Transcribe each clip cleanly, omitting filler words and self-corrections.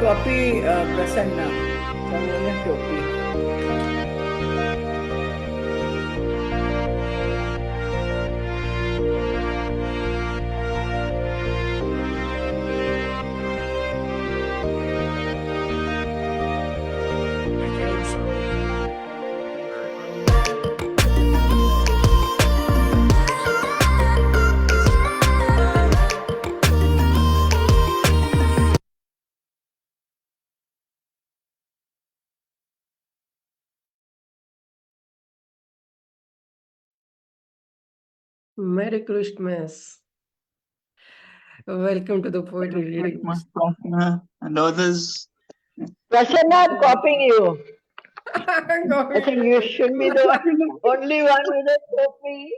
copy Prasanna. Someone copy. Merry Christmas. Welcome to the poetry reading. And others. Prasanna, I'm copying you. I think you should be the only one with a topi.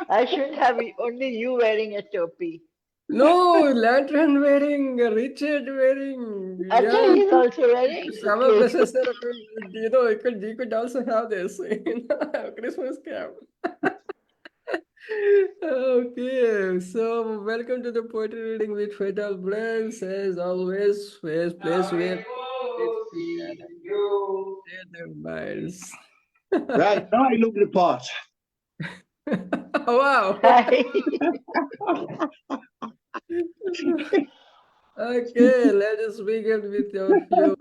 I should have only you wearing a topi. No, Lantern wearing, Richard wearing. Actually, he's also wearing. Shymaprasad Patnaik, you could also have this Christmas cap. Okay, so welcome to the poetry reading with Fatal Blends. As always, first place where their minds. Right, now I look the part. Wow. Okay, let us begin with your few.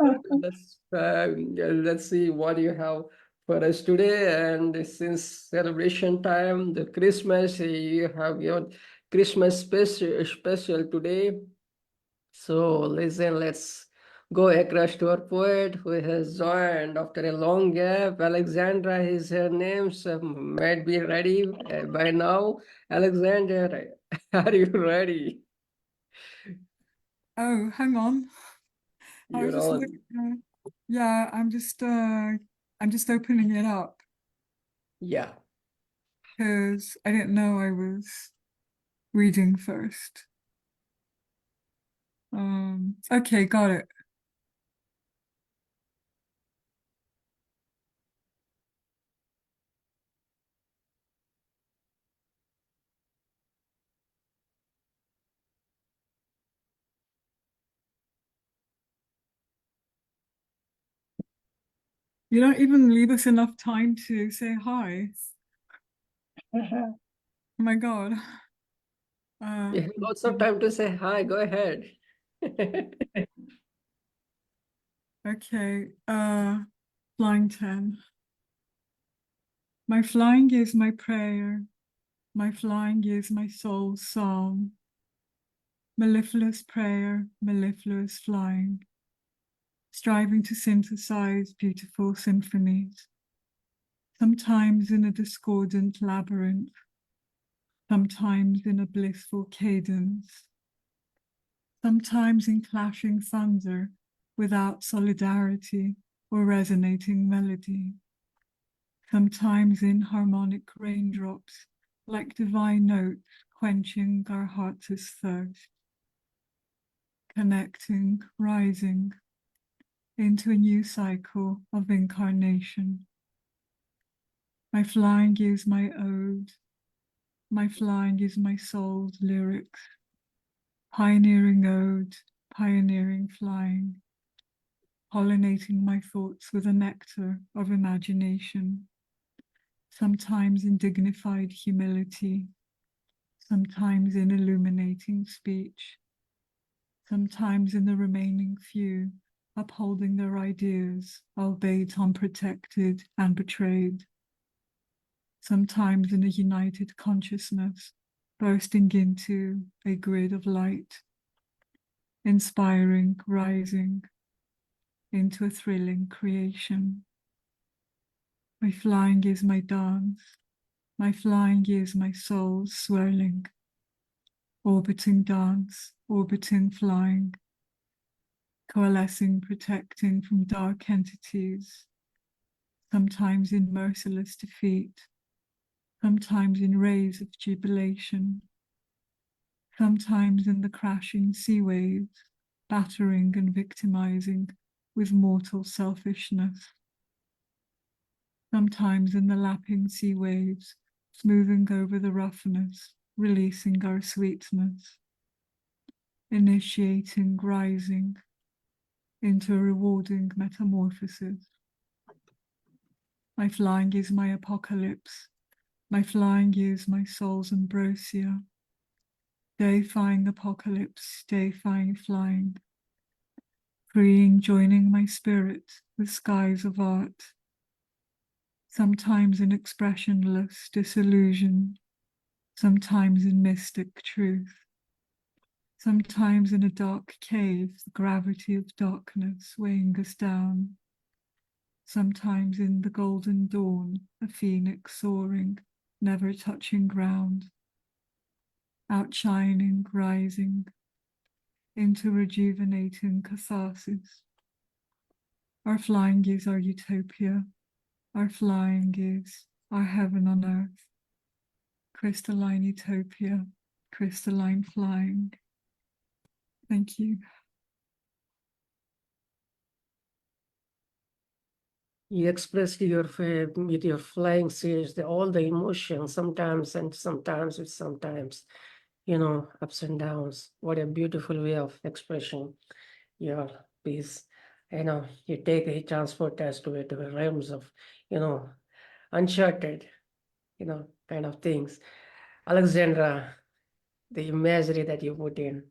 Let's see what you have for us today. And since celebration time, the Christmas, you have your Christmas special today. So listen, let's go across to our poet who has joined after a long gap. Alexandra is her name, so might be ready by now. Alexandra, are you ready? Oh, hang on. You're on. Yeah, I'm just opening it up. Yeah. Because I didn't know I was reading first. Okay, got it. You don't even leave us enough time to say hi. Oh my God. You have lots of time to say hi. Go ahead. Okay. Flying 10. My flying is my prayer. My flying is my soul's psalm. Mellifluous prayer, mellifluous flying. Striving to synthesize beautiful symphonies. Sometimes in a discordant labyrinth. Sometimes in a blissful cadence. Sometimes in clashing thunder without solidarity or resonating melody. Sometimes in harmonic raindrops like divine notes quenching our heart's thirst. Connecting, rising into a new cycle of incarnation. My flying is my ode. My flying is my soul's lyrics. Pioneering ode, pioneering flying. Pollinating my thoughts with a nectar of imagination. Sometimes in dignified humility. Sometimes in illuminating speech. Sometimes in the remaining few, upholding their ideas, albeit unprotected and betrayed. Sometimes in a united consciousness, bursting into a grid of light, inspiring, rising into a thrilling creation. My flying is my dance. My flying is my soul swirling, orbiting dance, orbiting flying, coalescing, protecting from dark entities, sometimes in merciless defeat, sometimes in rays of jubilation, sometimes in the crashing sea waves, battering and victimizing with mortal selfishness, sometimes in the lapping sea waves, smoothing over the roughness, releasing our sweetness, initiating, rising, into a rewarding metamorphosis. My flying is my apocalypse. My flying is my soul's ambrosia. Deifying apocalypse, deifying flying. Freeing, joining my spirit with skies of art. Sometimes in expressionless disillusion. Sometimes in mystic truth. Sometimes in a dark cave, the gravity of darkness weighing us down. Sometimes in the golden dawn, a phoenix soaring, never touching ground. Outshining, rising, into rejuvenating catharsis. Our flying is our utopia. Our flying is our heaven on earth. Crystalline utopia, crystalline flying. Thank you. You expressed with your flying sage all the emotions, sometimes and sometimes with sometimes, ups and downs. What a beautiful way of expression your piece. You transport us to the realms of, uncharted, kind of things. Alexandra, the imagery that you put in.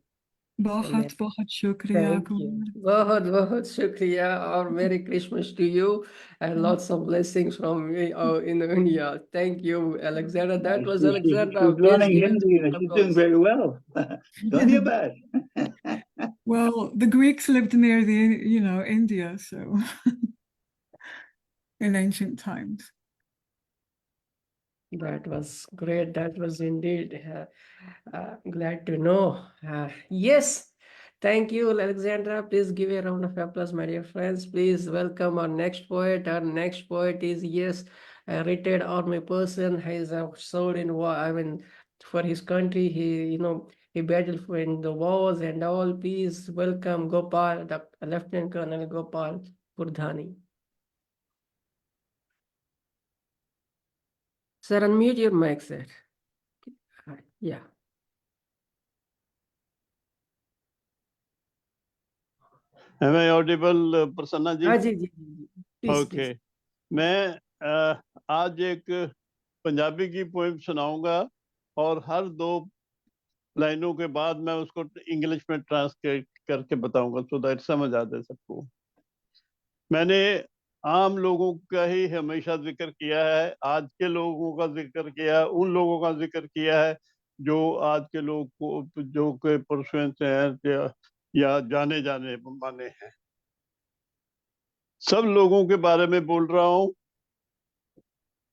बहुत बहुत शुक्रिया Thank you. बहुत shukriya, or Merry Christmas to you and lots of blessings from me in India. Thank you, Alexandra. That was Alexandra. She's learning Hindi and she's doing very well. Don't feel bad. Well, the Greeks lived near India, so in ancient times. That was great. That was indeed glad to know. Yes. Thank you, Alexandra. Please give a round of applause, my dear friends. Please welcome our next poet. Our next poet is, yes, a retired army person. He is served in war. For his country. He battled in the wars and all. Please welcome Gopal, the Lieutenant Colonel Gopal Purdhani. Sir, unmute your mic, sir. Yeah. Am I audible, Prasanna ji? Ji ji please, Okay. मैं आज एक पंजाबी की poem सुनाऊंगा और हर 2 लाइनों के बाद मैं उसको इंग्लिश में ट्रांसलेट करके बताऊंगा सो दैट समझ आ जाए सबको। मैंने आम लोगों का ही हमेशा जिक्र किया है, आज के लोगों का जिक्र किया है, उन लोगों का जिक्र किया है जो आज के लोग को जो के परसुएंस हैं या जाने जाने माने हैं। सब लोगों के बारे में बोल रहा हूं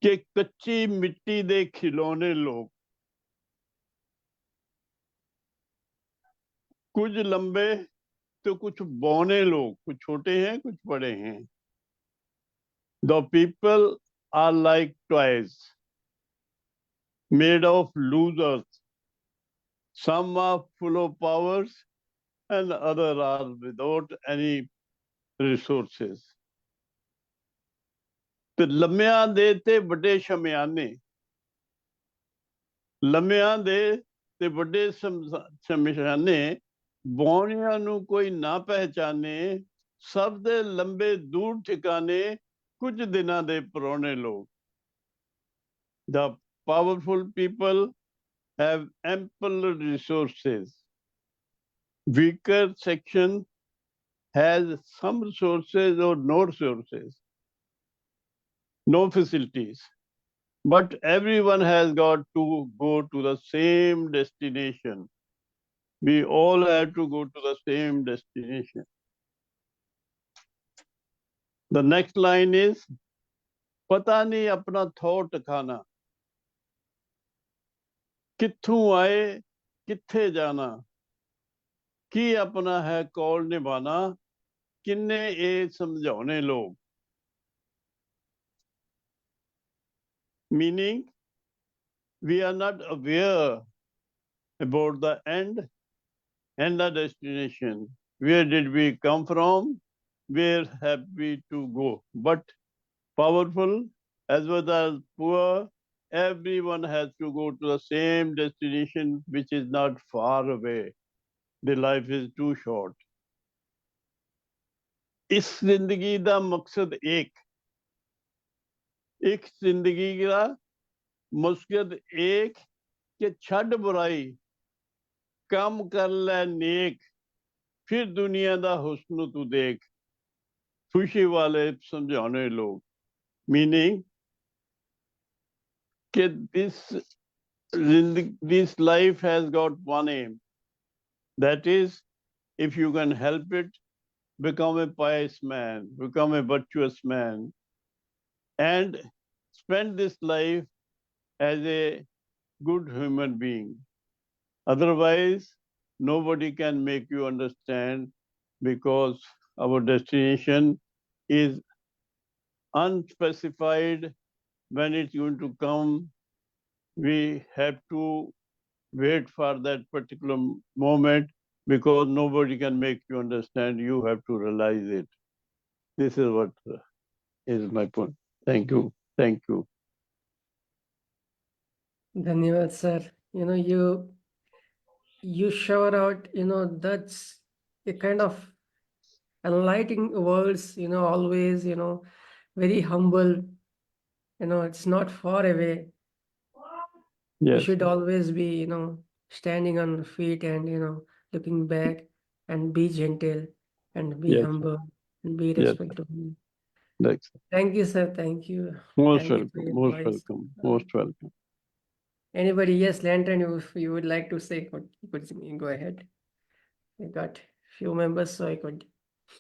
कि कच्ची मिट्टी दे खिलौने लोग, कुछ लंबे तो कुछ बौने लोग, कुछ छोटे हैं कुछ बड़े हैं। The people are like toys made of losers. Some are full of powers and others are without any resources. ਤੇ ਲੰਮਿਆਂ ਦੇ ਤੇ ਵੱਡੇ ਸ਼ਮਿਆਨੇ, ਲੰਮਿਆਂ ਦੇ ਤੇ ਵੱਡੇ ਸ਼ਮਿਆਨੇ, ਬੌਣਿਆਂ ਨੂੰ ਕੋਈ ਨਾ ਪਹਿਚਾਨੇ, ਸਭ ਦੇ ਲੰਬੇ ਦੂਰ ਠਿਕਾਣੇ, ਕੁਝ ਦਿਨਾਂ ਦੇ ਪੁਰਾਣੇ ਲੋਕ। The powerful people have ample resources. Weaker section has some resources or no resources, no facilities. But everyone has got to go to the same destination. We all have to go to the same destination. The next line is, पता नहीं अपना thought खाना, कित्थों आए कित्थे जाना, की अपना है कौल निभाना, किन्ने ए समझाने लोग। Meaning, we are not aware about the end and the destination. Where did we come from? Where have we to go? But powerful as well as poor, everyone has to go to the same destination, which is not far away. The life is too short. इस जिंदगी दा मकसद एक जिंदगी का मकसद एक कि छड़ बुराई काम कर ले नेक फिर दुनिया दा हुस्न तू देख खुशी वाले समझाने लोग मीनिंग कि this life has got one aim, that is, if you can help it, become a pious man, become a virtuous man, and spend this life as a good human being. Otherwise, nobody can make you understand, because our destination is unspecified. When it's going to come, we have to wait for that particular moment, because nobody can make you understand. You have to realize it. This is what is my point. Thank you. Thank you. Dhanyavad, sir. You shower out, that's a kind of enlightening words, always, very humble, it's not far away. You Yes. should always be, standing on feet and, looking back and be gentle and be Yes. humble and be Yes. respectful. Thanks. Thank you, sir. Thank you. Most Thank you for welcome. your Most voice. welcome. Most welcome. Anybody? Yes, Lantern, if you would like to say, you could go ahead. We got few members, so I could.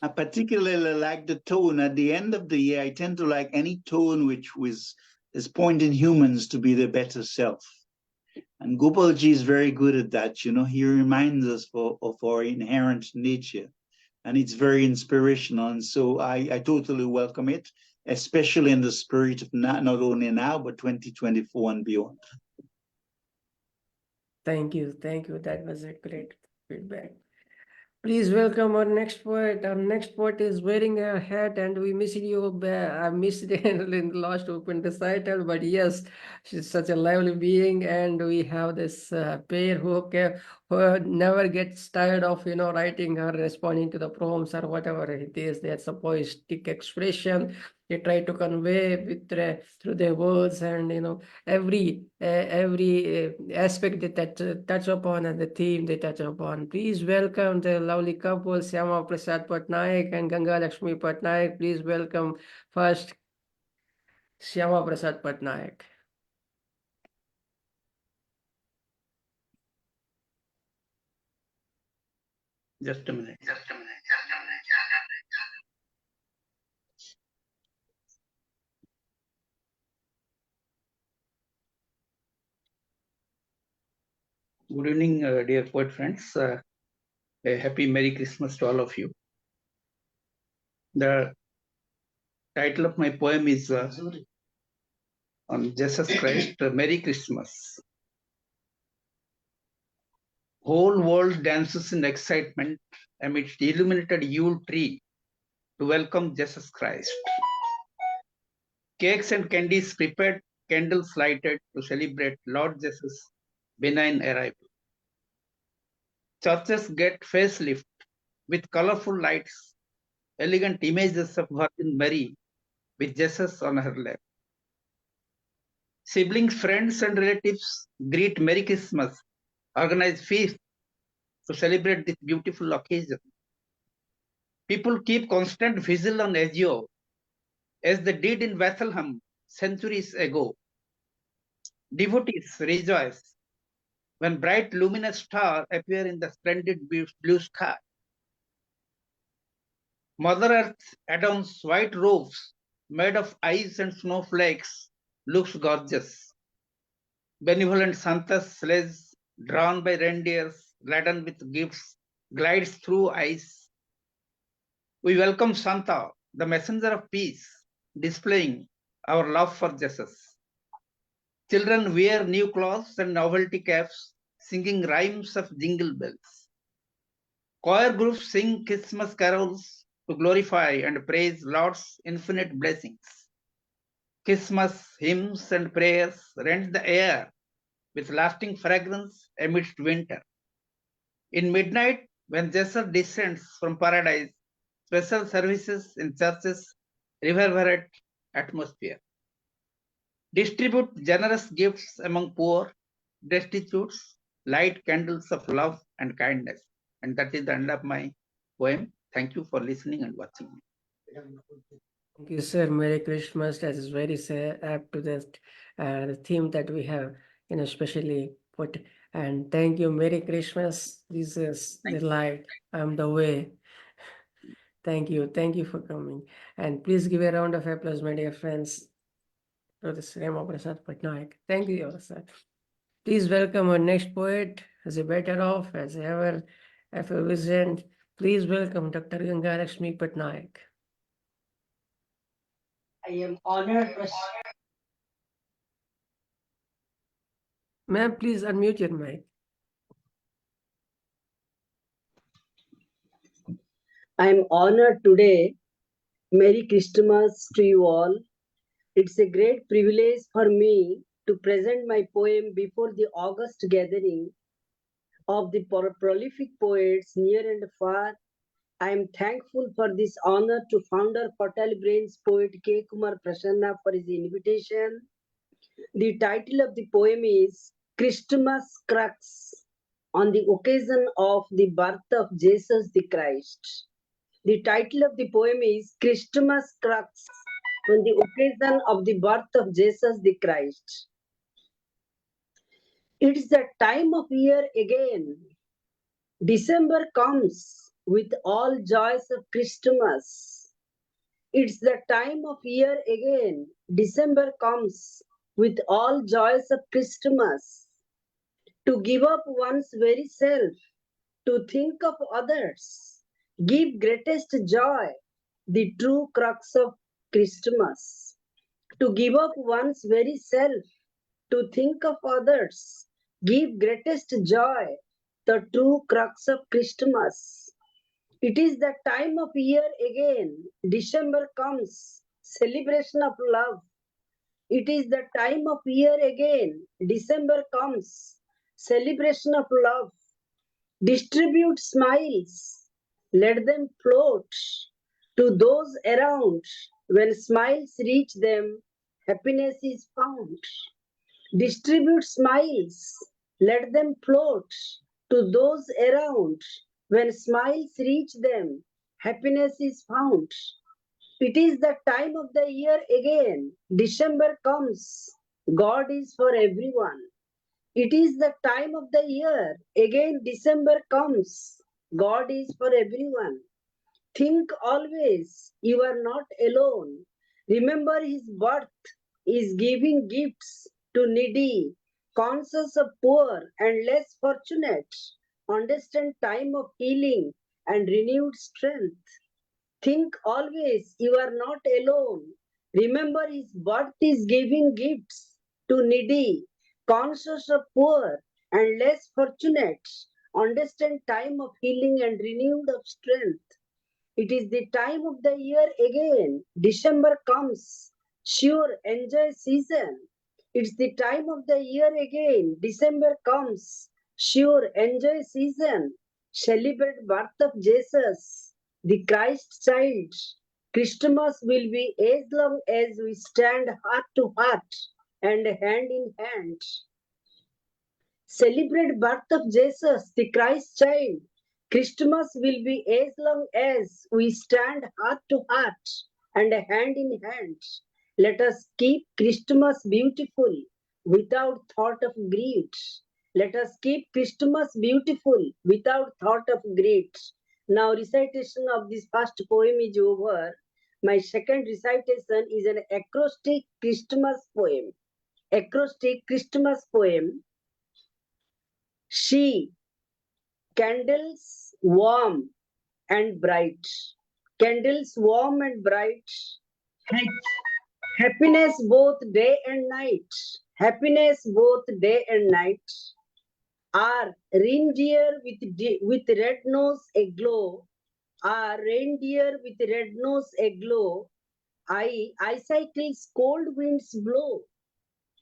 I particularly like the tone at the end of the year. I tend to like any tone which is pointing humans to be their better self. And Gopalji is very good at that. He reminds us of our inherent nature, and it's very inspirational. And so I totally welcome it, especially in the spirit of not only now, but 2024 and beyond. Thank you. Thank you. That was a great feedback. Please welcome our next poet. Our next poet is wearing a hat, and we missed you. I missed it in the last open recital, but yes, she's such a lively being, and we have this pair who never gets tired of writing or responding to the poems or whatever it is. That's a poetic expression they try to convey with through their words, and every aspect they touch upon and the theme they touch upon. Please welcome the lovely couple Shymaprasad Patnaik and Gangalaxmi Patnaik. Please welcome first Shymaprasad Patnaik. Just a minute. Good evening, dear poet friends. A happy Merry Christmas to all of you. The title of my poem is on Jesus Christ, Merry Christmas. Whole world dances in excitement amidst the illuminated Yule tree to welcome Jesus Christ. Cakes and candies prepared, candles lighted to celebrate Lord Jesus' benign arrival. Churches get facelift with colorful lights, elegant images of Virgin Mary with Jesus on her lap. Siblings, friends, and relatives greet Merry Christmas, organize feasts to celebrate this beautiful occasion. People keep constant vigil on Azure, as they did in Bethlehem centuries ago. Devotees rejoice when bright luminous stars appear in the splendid blue sky. Mother Earth adorns white robes made of ice and snowflakes, looks gorgeous. Benevolent Santa's sledge, drawn by reindeers laden with gifts, glides through ice. We welcome Santa, the messenger of peace, displaying our love for Jesus. Children wear new clothes and novelty caps, singing rhymes of jingle bells. Choir groups sing Christmas carols to glorify and praise Lord's infinite blessings. Christmas hymns and prayers rend the air with lasting fragrance amidst winter. In midnight, when Jesus descends from paradise, special services in churches reverberate atmosphere. Distribute generous gifts among poor, destitutes, light candles of love and kindness. And that is the end of my poem. Thank you for listening and watching me. Thank you, sir. Merry Christmas. That is very apt to that the theme that we have, especially put. And thank you. Merry Christmas. Jesus, the light. I'm the way. Thank you. Thank you for coming. And please give a round of applause, my dear friends, to the Shymaprasad Patnaik. Thank you, sir. Please welcome our next poet, as a better off, as ever effervescent. Please welcome Dr. Gangalaxmi Patnaik. I am honored. Ma'am, please unmute your mic. I am honored today. Merry Christmas to you all. It's a great privilege for me to present my poem before the August gathering of the prolific poets near and far. I am thankful for this honor to founder Fertile Brains poet K. Kumar Prasanna for his invitation. The title of the poem is Christmas Crux on the occasion of the birth of Jesus the Christ. The title of the poem is Christmas Crux on the occasion of the birth of Jesus the Christ. It's the time of year again. December comes with all joys of Christmas. It's the time of year again. December comes with all joys of Christmas. To give up one's very self, to think of others, give greatest joy, the true crux of Christmas. To give up one's very self, to think of others, give greatest joy, the true crux of Christmas. It is the time of year again. December comes, celebration of love. It is the time of year again. December comes, celebration of love. Distribute smiles, let them float to those around. When smiles reach them, happiness is found. Distribute smiles, let them float to those around. When smiles reach them, happiness is found. It is the time of the year again. December comes, God is for everyone. It is the time of the year. Again, December comes. God is for everyone. Think always you are not alone. Remember his birth is giving gifts to needy, conscious of poor and less fortunate. Understand time of healing and renewed strength. Think always you are not alone. Remember his birth is giving gifts to needy, conscious of poor and less fortunate. Understand time of healing and renewed of strength. It is the time of the year again. December comes. Sure, enjoy season. It's the time of the year again. December comes. Sure, enjoy season. Celebrate birth of Jesus, the Christ child. Christmas will be as long as we stand heart to heart and hand in hand. Celebrate birth of Jesus, the Christ child. Christmas will be as long as we stand heart to heart and hand in hand. Let us keep Christmas beautiful without thought of greed. Let us keep Christmas beautiful without thought of greed. Now recitation of this first poem is over. My second recitation is an acrostic Christmas poem. Acrostic Christmas poem. She, candles warm and bright. Candles warm and bright. Happiness both day and night. Happiness both day and night. Our reindeer with red nose aglow. Our reindeer with red nose aglow. Icicles cold winds blow.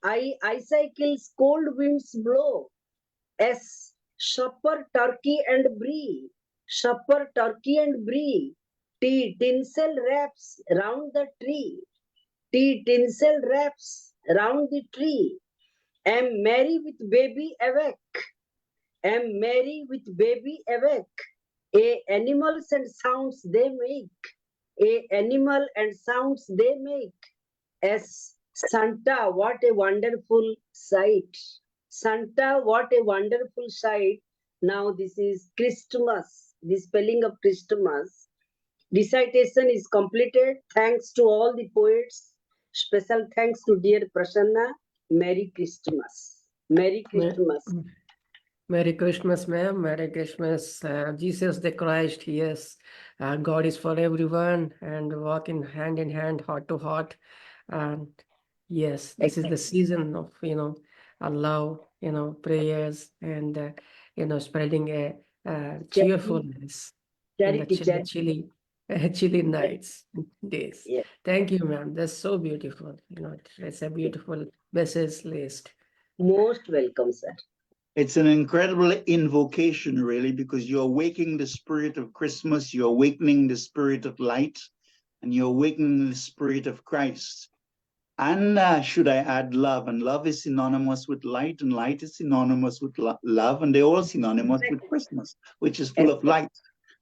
Icicles cold winds blow. S. Supper, turkey and brie. Supper, turkey and brie. Tea tinsel wraps round the tree. Tea tinsel wraps round the tree. Am merry with baby awake. Am merry with baby awake. Animals and sounds they make. Animal and sounds they make. As Santa, what a wonderful sight. Santa, what a wonderful sight. Now this is Christmas, the spelling of Christmas. Recitation is completed. Thanks to all the poets. Special thanks to dear Prasanna. Merry Christmas. Merry Christmas. Merry Christmas, ma'am. Merry Christmas. Jesus the Christ, yes. God is for everyone and walking hand in hand, heart to heart. And yes, this is the season of, love, prayers and, spreading a cheerfulness in the Charity. chilly nights, days. Yes. Thank you, ma'am. That's so beautiful. It's a beautiful message list. Most welcome, sir. It's an incredible invocation, really, because you're awakening the spirit of Christmas, you're awakening the spirit of light, and you're awakening the spirit of Christ. And should I add love? And love is synonymous with light, and light is synonymous with love, and they're all synonymous with Christmas, which is full of light.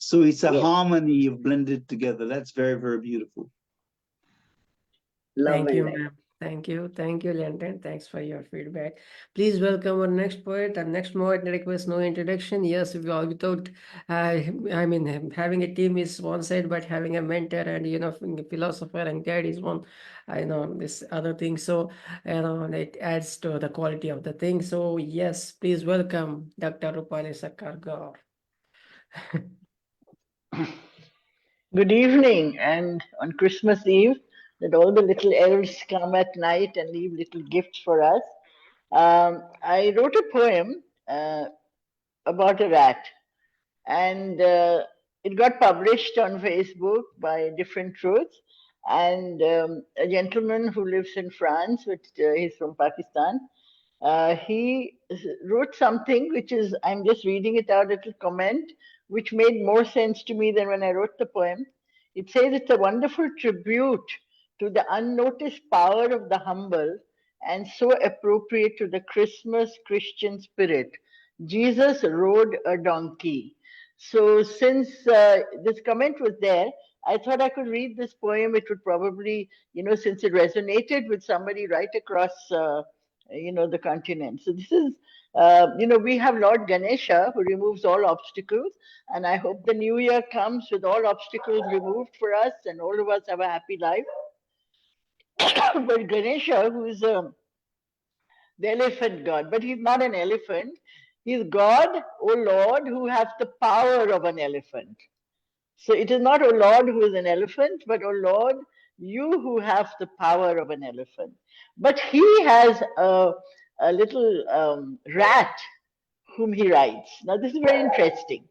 So it's a harmony you've blended together. That's very, very beautiful. Love Thank you, and light. ma'am. Thank you, Landon. Thanks for your feedback. Please welcome our next poet. Our next poet requires no introduction. Yes, without, having a team is one side, but having a mentor and, philosopher and guide is one, this other thing. So, it adds to the quality of the thing. So, yes, please welcome Dr. Roopali Sircar Gaur. Good evening, and on Christmas Eve, that all the little elves come at night and leave little gifts for us. I wrote a poem about a rat, and it got published on Facebook by Different Truths. And a gentleman who lives in France, but he's from Pakistan, he wrote something which is, I'm just reading it out, a little comment, which made more sense to me than when I wrote the poem. It says it's a wonderful tribute to the unnoticed power of the humble and so appropriate to the Christmas Christian spirit. Jesus rode a donkey. So, since this comment was there, I thought I could read this poem. It would probably, since it resonated with somebody right across the continent. So this is, we have Lord Ganesha who removes all obstacles, and I hope the new year comes with all obstacles removed for us and all of us have a happy life. But Ganesha, who is the elephant god, but he's not an elephant. He's God, O Lord, who has the power of an elephant. So it is not, O Lord, who is an elephant, but, O Lord, you who have the power of an elephant. But he has a little rat whom he rides. Now, this is very interesting.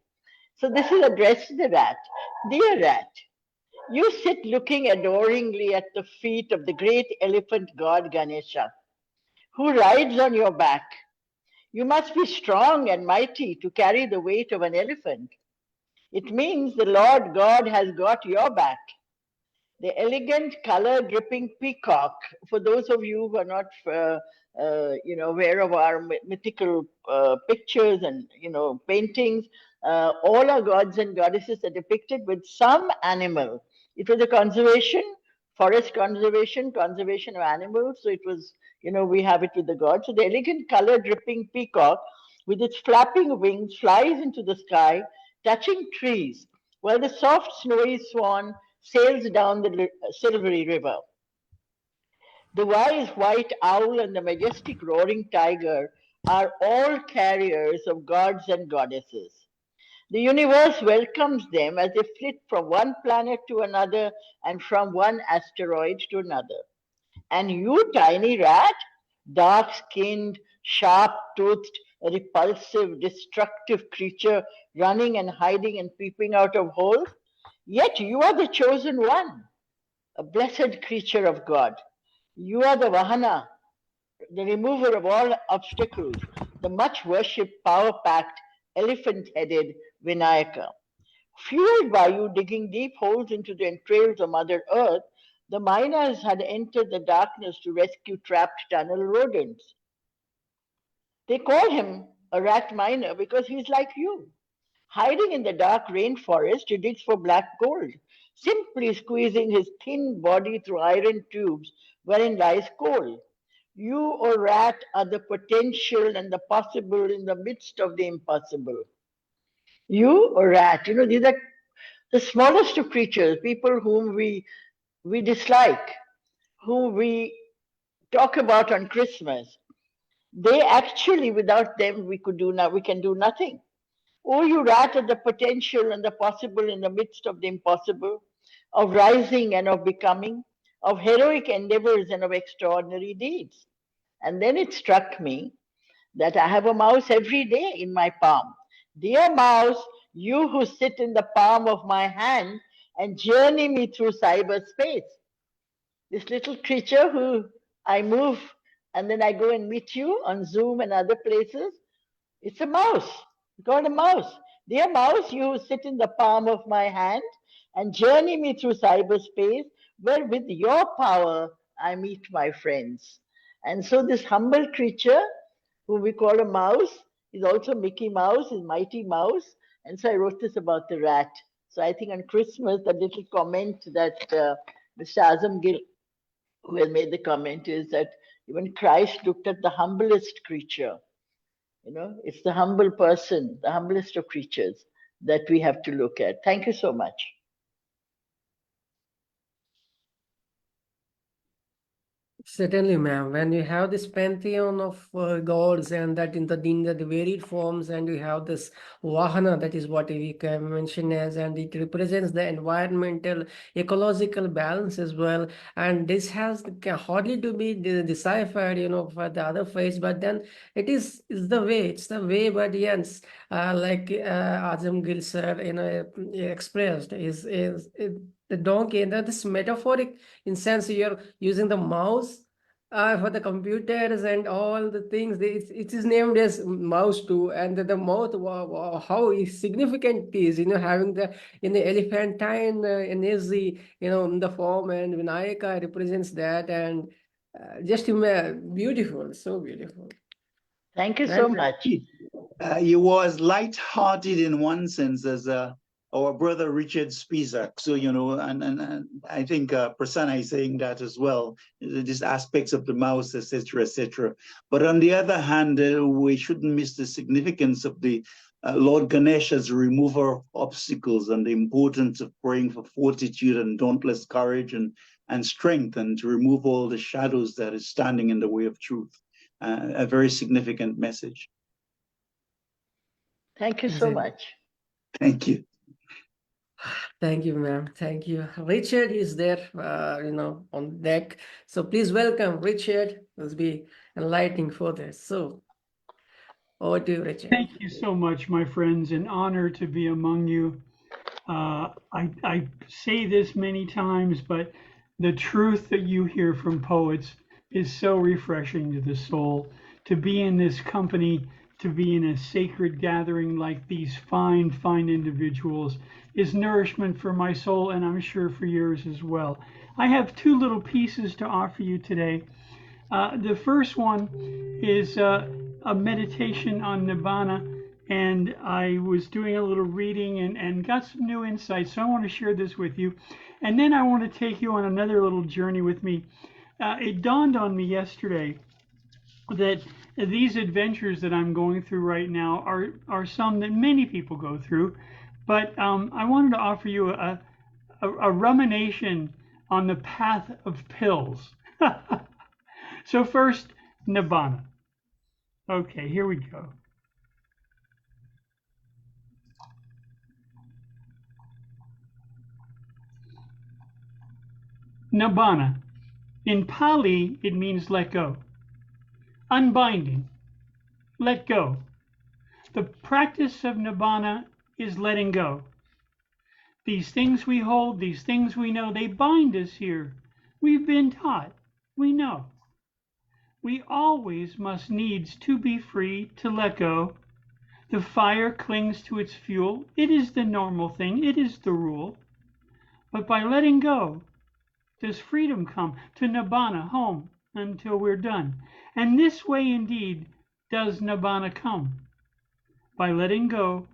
So this is addressed to the rat. Dear rat, you sit looking adoringly at the feet of the great elephant god Ganesha, who rides on your back. You must be strong and mighty to carry the weight of an elephant. It means the Lord God has got your back. The elegant color dripping peacock, for those of you who are not, aware of our mythical pictures and, paintings, all our gods and goddesses are depicted with some animal. It was a forest conservation of animals. So it was, we have it with the gods. So the elegant color dripping peacock with its flapping wings flies into the sky, touching trees, while the soft snowy swan sails down the silvery river. The wise white owl and the majestic roaring tiger are all carriers of gods and goddesses. The universe welcomes them as they flit from one planet to another and from one asteroid to another. And you, tiny rat, dark-skinned, sharp-toothed, repulsive, destructive creature running and hiding and peeping out of holes, yet you are the chosen one, a blessed creature of God. You are the Vahana, the remover of all obstacles, the much worshipped, power-packed, elephant-headed Vinayaka. Fueled by you digging deep holes into the entrails of Mother Earth, the miners had entered the darkness to rescue trapped tunnel rodents. They call him a rat miner because he's like you. Hiding in the dark rainforest, he digs for black gold, simply squeezing his thin body through iron tubes wherein lies coal. You, O rat, are the potential and the possible in the midst of the impossible. You, O rat, these are the smallest of creatures, people whom we dislike, whom we talk about on Christmas. They actually, without them, we can do nothing. Oh, you rat at the potential and the possible in the midst of the impossible, of rising and of becoming, of heroic endeavors and of extraordinary deeds. And then it struck me that I have a mouse every day in my palm. Dear mouse, you who sit in the palm of my hand and journey me through cyberspace. This little creature who I move and then I go and meet you on Zoom and other places. It's a mouse. We call it a mouse. Dear mouse, you sit in the palm of my hand and journey me through cyberspace, where with your power I meet my friends. And so this humble creature, who we call a mouse, is also Mickey Mouse, is Mighty Mouse. And so I wrote this about the rat. So I think on Christmas, the little comment that Mr. Azam Gill, who has made the comment, is that even Christ looked at the humblest creature. It's the humble person, the humblest of creatures that we have to look at. Thank you so much. Certainly, ma'am. When you have this pantheon of gods and that in the varied forms, and you have this Vahana, that is what we can mention as, and it represents the environmental, ecological balance as well. And this has can hardly to be deciphered, for the other face, but then it's the way, But yes, like Azam Gil sir, expressed is the donkey, and this metaphoric in sense you're using the mouse for the computers and all the things. It is named as mouse too, and the mouth, wow, how significant it is, having the in the elephantine energy, in the form, and Vinayaka represents that, and just beautiful, so beautiful. Thank you so much. He was light-hearted in one sense as our brother Richard Spisak. So, and I think Prasanna is saying that as well, these aspects of the mouse, etc., etc. But on the other hand, we shouldn't miss the significance of the Lord Ganesh as a remover of obstacles, and the importance of praying for fortitude and dauntless courage and strength, and to remove all the shadows that is standing in the way of truth. A very significant message. Thank you so much. Thank you. Thank you, ma'am. Thank you. Richard is there, on deck. So please welcome Richard. It'll be enlightening for this. So over to you, Richard. Thank you so much, my friends. An honor to be among you. I say this many times, but the truth that you hear from poets is so refreshing to the soul. To be in this company, to be in a sacred gathering like these fine individuals is nourishment for my soul, and I'm sure for yours as well. I have two little pieces to offer you today. The first one is a meditation on Nibbana, and I was doing a little reading and got some new insights, so I want to share this with you. And then I want to take you on another little journey with me. It dawned on me yesterday that these adventures that I'm going through right now are some that many people go through, but I wanted to offer you a rumination on the path of pills. So first, Nibbana. Okay, here we go. Nibbana. In Pali, it means let go. Unbinding. Let go. The practice of Nibbana is letting go. These things we hold, these things we know, they bind us here. We've been taught. We know. We always must needs to be free to let go. The fire clings to its fuel. It is the normal thing. It is the rule. But by letting go, does freedom come to Nibbana, home, until we're done. And this way indeed does Nibbana come. By letting go,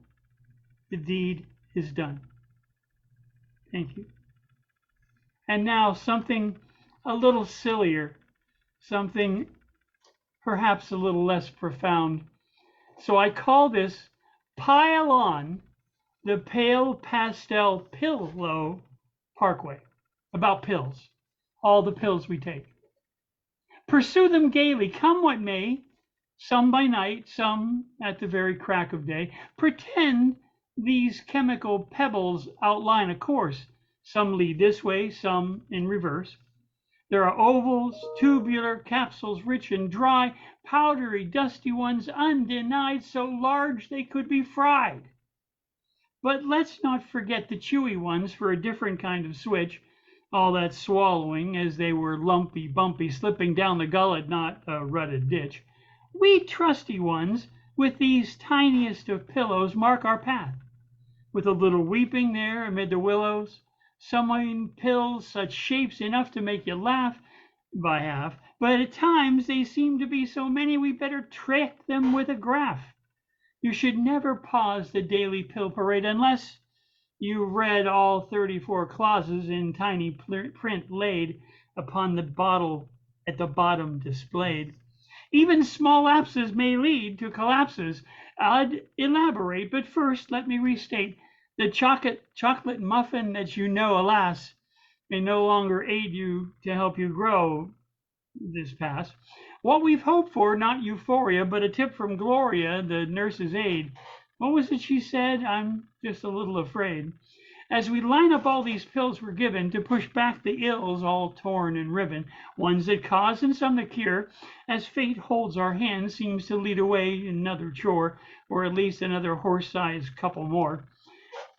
the deed is done. Thank you. And now something a little sillier, something perhaps a little less profound. So I call this Pile On the Pale Pastel Pillow Parkway. About pills, all the pills we take. Pursue them gaily, come what may, some by night, some at the very crack of day. Pretend these chemical pebbles outline a course. Some lead this way, some in reverse. There are ovals, tubular capsules, rich and dry, powdery, dusty ones, undenied, so large they could be fried. But let's not forget the chewy ones for a different kind of switch. All that swallowing as they were lumpy, bumpy, slipping down the gullet, not a rutted ditch. We trusty ones, with these tiniest of pillows, mark our path. With a little weeping there amid the willows, some pills such shapes enough to make you laugh by half, but at times they seem to be so many we better trick them with a graph. You should never pause the daily pill parade unless you read all 34 clauses in tiny print laid upon the bottle at the bottom displayed. Even small lapses may lead to collapses. I'd elaborate, but first let me restate the chocolate muffin that you know, alas, may no longer aid you to help you grow this past. What we've hoped for, not euphoria, but a tip from Gloria, the nurse's aide. What was it she said? I'm just a little afraid. As we line up all these pills we're given to push back the ills all torn and riven, ones that cause and some that cure, as fate holds our hand, seems to lead away another chore, or at least another horse-sized couple more.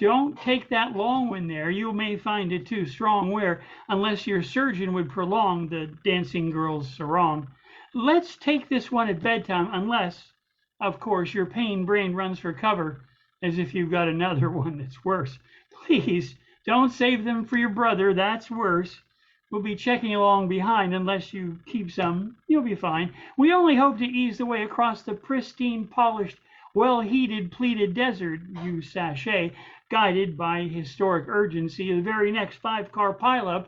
Don't take that long one there. You may find it too strong where, unless your surgeon would prolong the dancing girl's sarong. Let's take this one at bedtime, unless, of course, your pain brain runs for cover, as if you've got another one that's worse. Please, don't save them for your brother. That's worse. We'll be checking along behind unless you keep some. You'll be fine. We only hope to ease the way across the pristine, polished, well-heated, pleated desert, you sachet, guided by historic urgency. The very next 5-car pileup,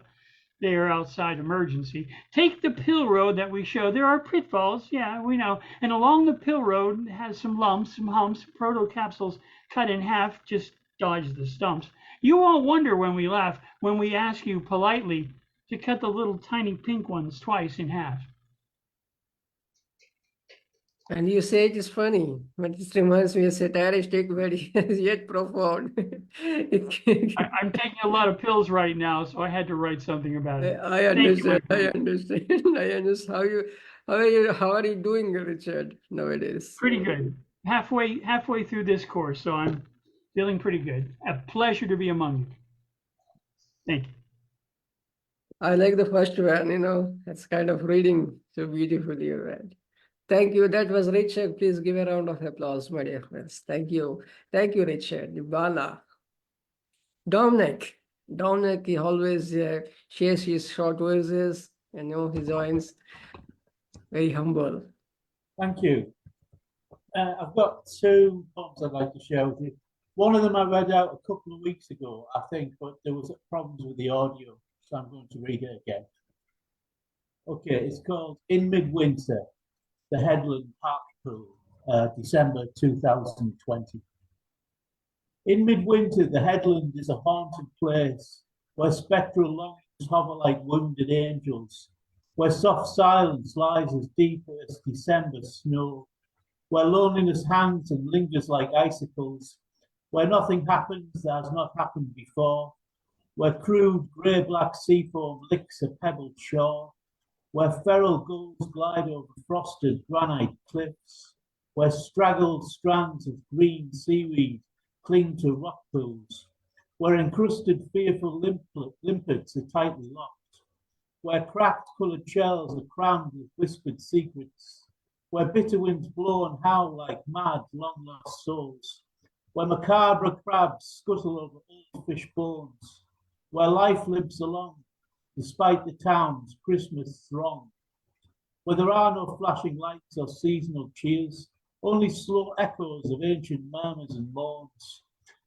they are outside emergency. Take the pill road that we show. There are pitfalls, yeah, we know. And along the pill road has some lumps, some humps, proto-capsules cut in half. Just dodge the stumps. You won't wonder when we laugh, when we ask you politely to cut the little tiny pink ones twice in half. And you say it is funny, but it reminds me of satiristic, but yet profound. I'm taking a lot of pills right now, so I had to write something about it. I understand. I understand. I understand. How are you doing, Richard, nowadays? Pretty good. Halfway through this course, so I'm feeling pretty good. A pleasure to be among you. Thank you. I like the first one, that's kind of reading so beautifully read. Thank you. That was Richard. Please give a round of applause, my dear friends. Thank you. Thank you, Richard. Nibbana. Dominic, he always shares his short verses, he joins. Very humble. Thank you. I've got 2 poems I'd like to share with you. One of them I read out a couple of weeks ago, I think, but there was problems with the audio, so I'm going to read it again. Okay, it's called In Midwinter, the Headland Hartlepool, December 2020. In midwinter, the headland is a haunted place where spectral longings hover like wounded angels, where soft silence lies as deep as December snow, where loneliness hangs and lingers like icicles, where nothing happens that has not happened before, where crude grey-black sea foam licks a pebbled shore, where feral gulls glide over frosted granite cliffs, where straggled strands of green seaweed cling to rock pools, where encrusted fearful limpets are tightly locked, where cracked coloured shells are crammed with whispered secrets, where bitter winds blow and howl like mad, long-lost souls, where macabre crabs scuttle over old fish bones, where life limps along, despite the town's Christmas throng, where there are no flashing lights or seasonal cheers, only slow echoes of ancient murmurs and moans,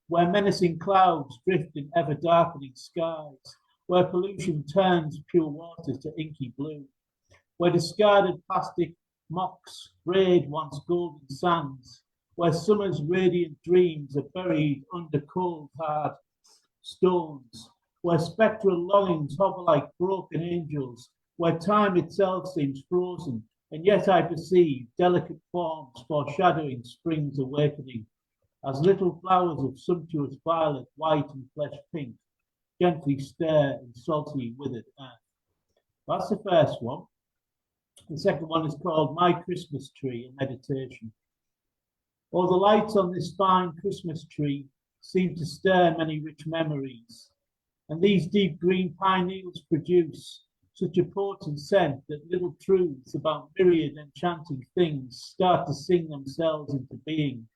where menacing clouds drift in ever-darkening skies, where pollution turns pure water to inky blue, where discarded plastic mocks braid once golden sands, where summer's radiant dreams are buried under cold, hard stones, where spectral longings hover like broken angels, where time itself seems frozen, and yet I perceive delicate forms foreshadowing spring's awakening, as little flowers of sumptuous violet, white and flesh pink gently stare in salty withered earth. That's the first one. The second one is called My Christmas Tree, a Meditation. Oh, the lights on this fine Christmas tree seem to stir many rich memories, and these deep green pine needles produce such a potent scent that little truths about myriad enchanting things start to sing themselves into being.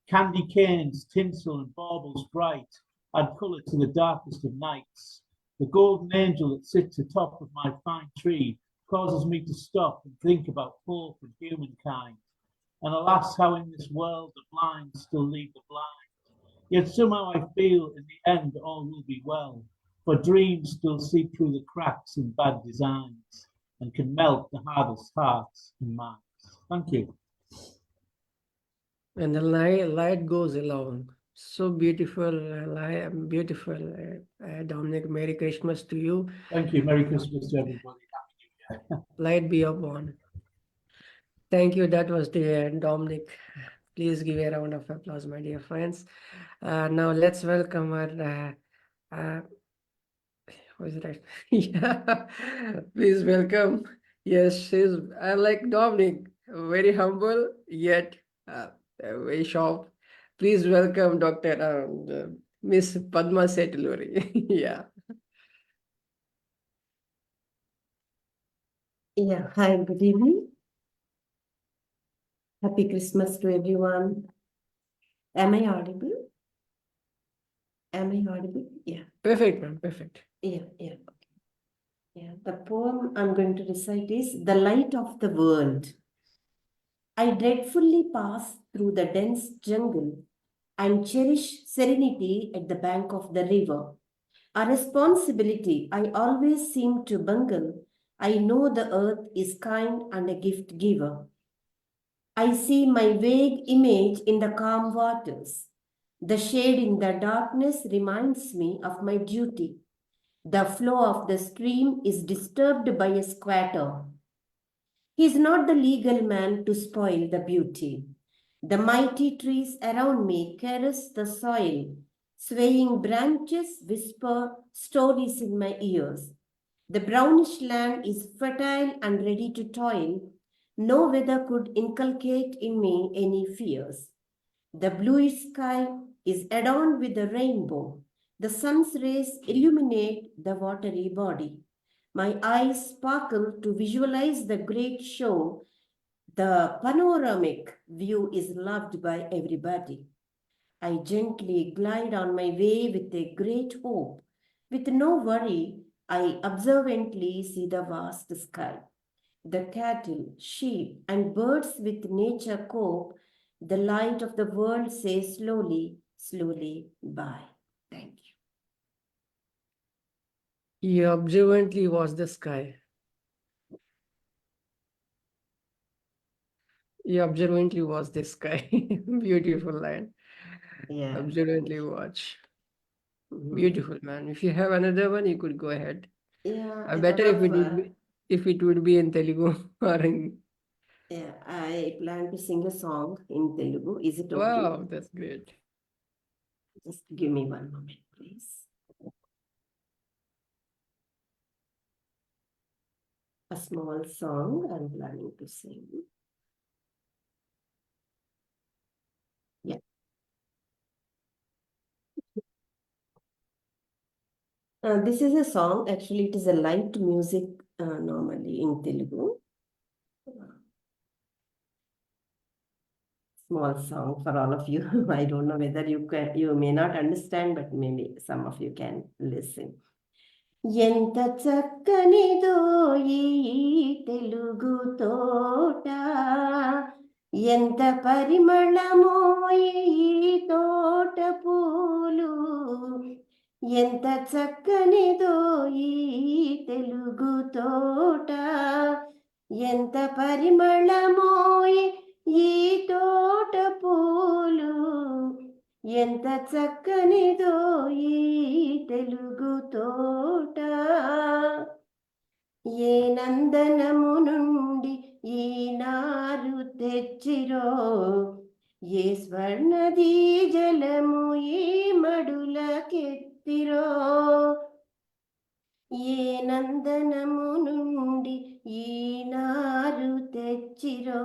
Candy canes, tinsel, and baubles bright add colour to the darkest of nights. The golden angel that sits atop of my fine tree causes me to stop and think about hope and humankind. And alas, how in this world the blind still lead the blind. Yet somehow I feel in the end all will be well, for dreams still see through the cracks in bad designs and can melt the hardest hearts and minds. Thank you. And the light goes along. So beautiful, beautiful. Dominic, Merry Christmas to you. Thank you. Merry Christmas to everybody. Happy New Year. Light be upon. Thank you. That was the Dominic. Please give a round of applause, my dear friends. Now let's welcome our. Who is that? Yeah, please welcome. Yes, she's. I like Dominic. Very humble yet very sharp. Please welcome Dr. Miss Padma Setaluri. Yeah. Yeah, hi, good evening. Happy Christmas to everyone. Am I audible? Am I audible? Yeah. Perfect, ma'am. Perfect. Yeah. Yeah. The poem I'm going to recite is The Light of the World. I dreadfully pass through the dense jungle and cherish serenity at the bank of the river. A responsibility I always seem to bungle. I know the earth is kind and a gift giver. I see my vague image in the calm waters. The shade in the darkness reminds me of my duty. The flow of the stream is disturbed by a squatter. He is not the legal man to spoil the beauty. The mighty trees around me caress the soil. Swaying branches whisper stories in my ears. The brownish land is fertile and ready to toil. No weather could inculcate in me any fears. The bluish sky is adorned with a rainbow. The sun's rays illuminate the watery body. My eyes sparkle to visualize the great show. The panoramic view is loved by everybody. I gently glide on my way with a great hope. With no worry, I observantly see the vast sky. The cattle, sheep, and birds with nature cope. The light of the world says slowly, slowly, bye. Thank you. You observantly watch the sky. You observantly watch the sky. Beautiful line. Yeah. Observantly watch. Beautiful, man. If you have another one, you could go ahead. Yeah. Better if it would be in Telugu or in. Yeah, I plan to sing a song in Telugu. Is it okay? Wow, that's great. Just give me one moment, please. A small song I'm planning to sing. Yeah. This is a song. Actually, it is a light music normally in Telugu. small song for all of you. I don't know whether you may not understand, but maybe some of you can listen. ఎంత చక్కనిదో ఈ తెలుగు తోట, ఎంత పరిమళమో ఈ తోట పూలు, ఎంత చక్కనిదో ఈ తెలుగు తోట, ఎంత పరిమళమో ఈ తోట పూలు, ఎంత చక్కనిదో ఈ తెలుగు తోట. ఏ నందనము నుండి ఈ నారు తెచ్చిరో, ఏ స్వర్ణదీ జలము ఈ మడులకెత్తిరో, ఏ నందనము నుండి ఈ నారు తెచ్చిరో,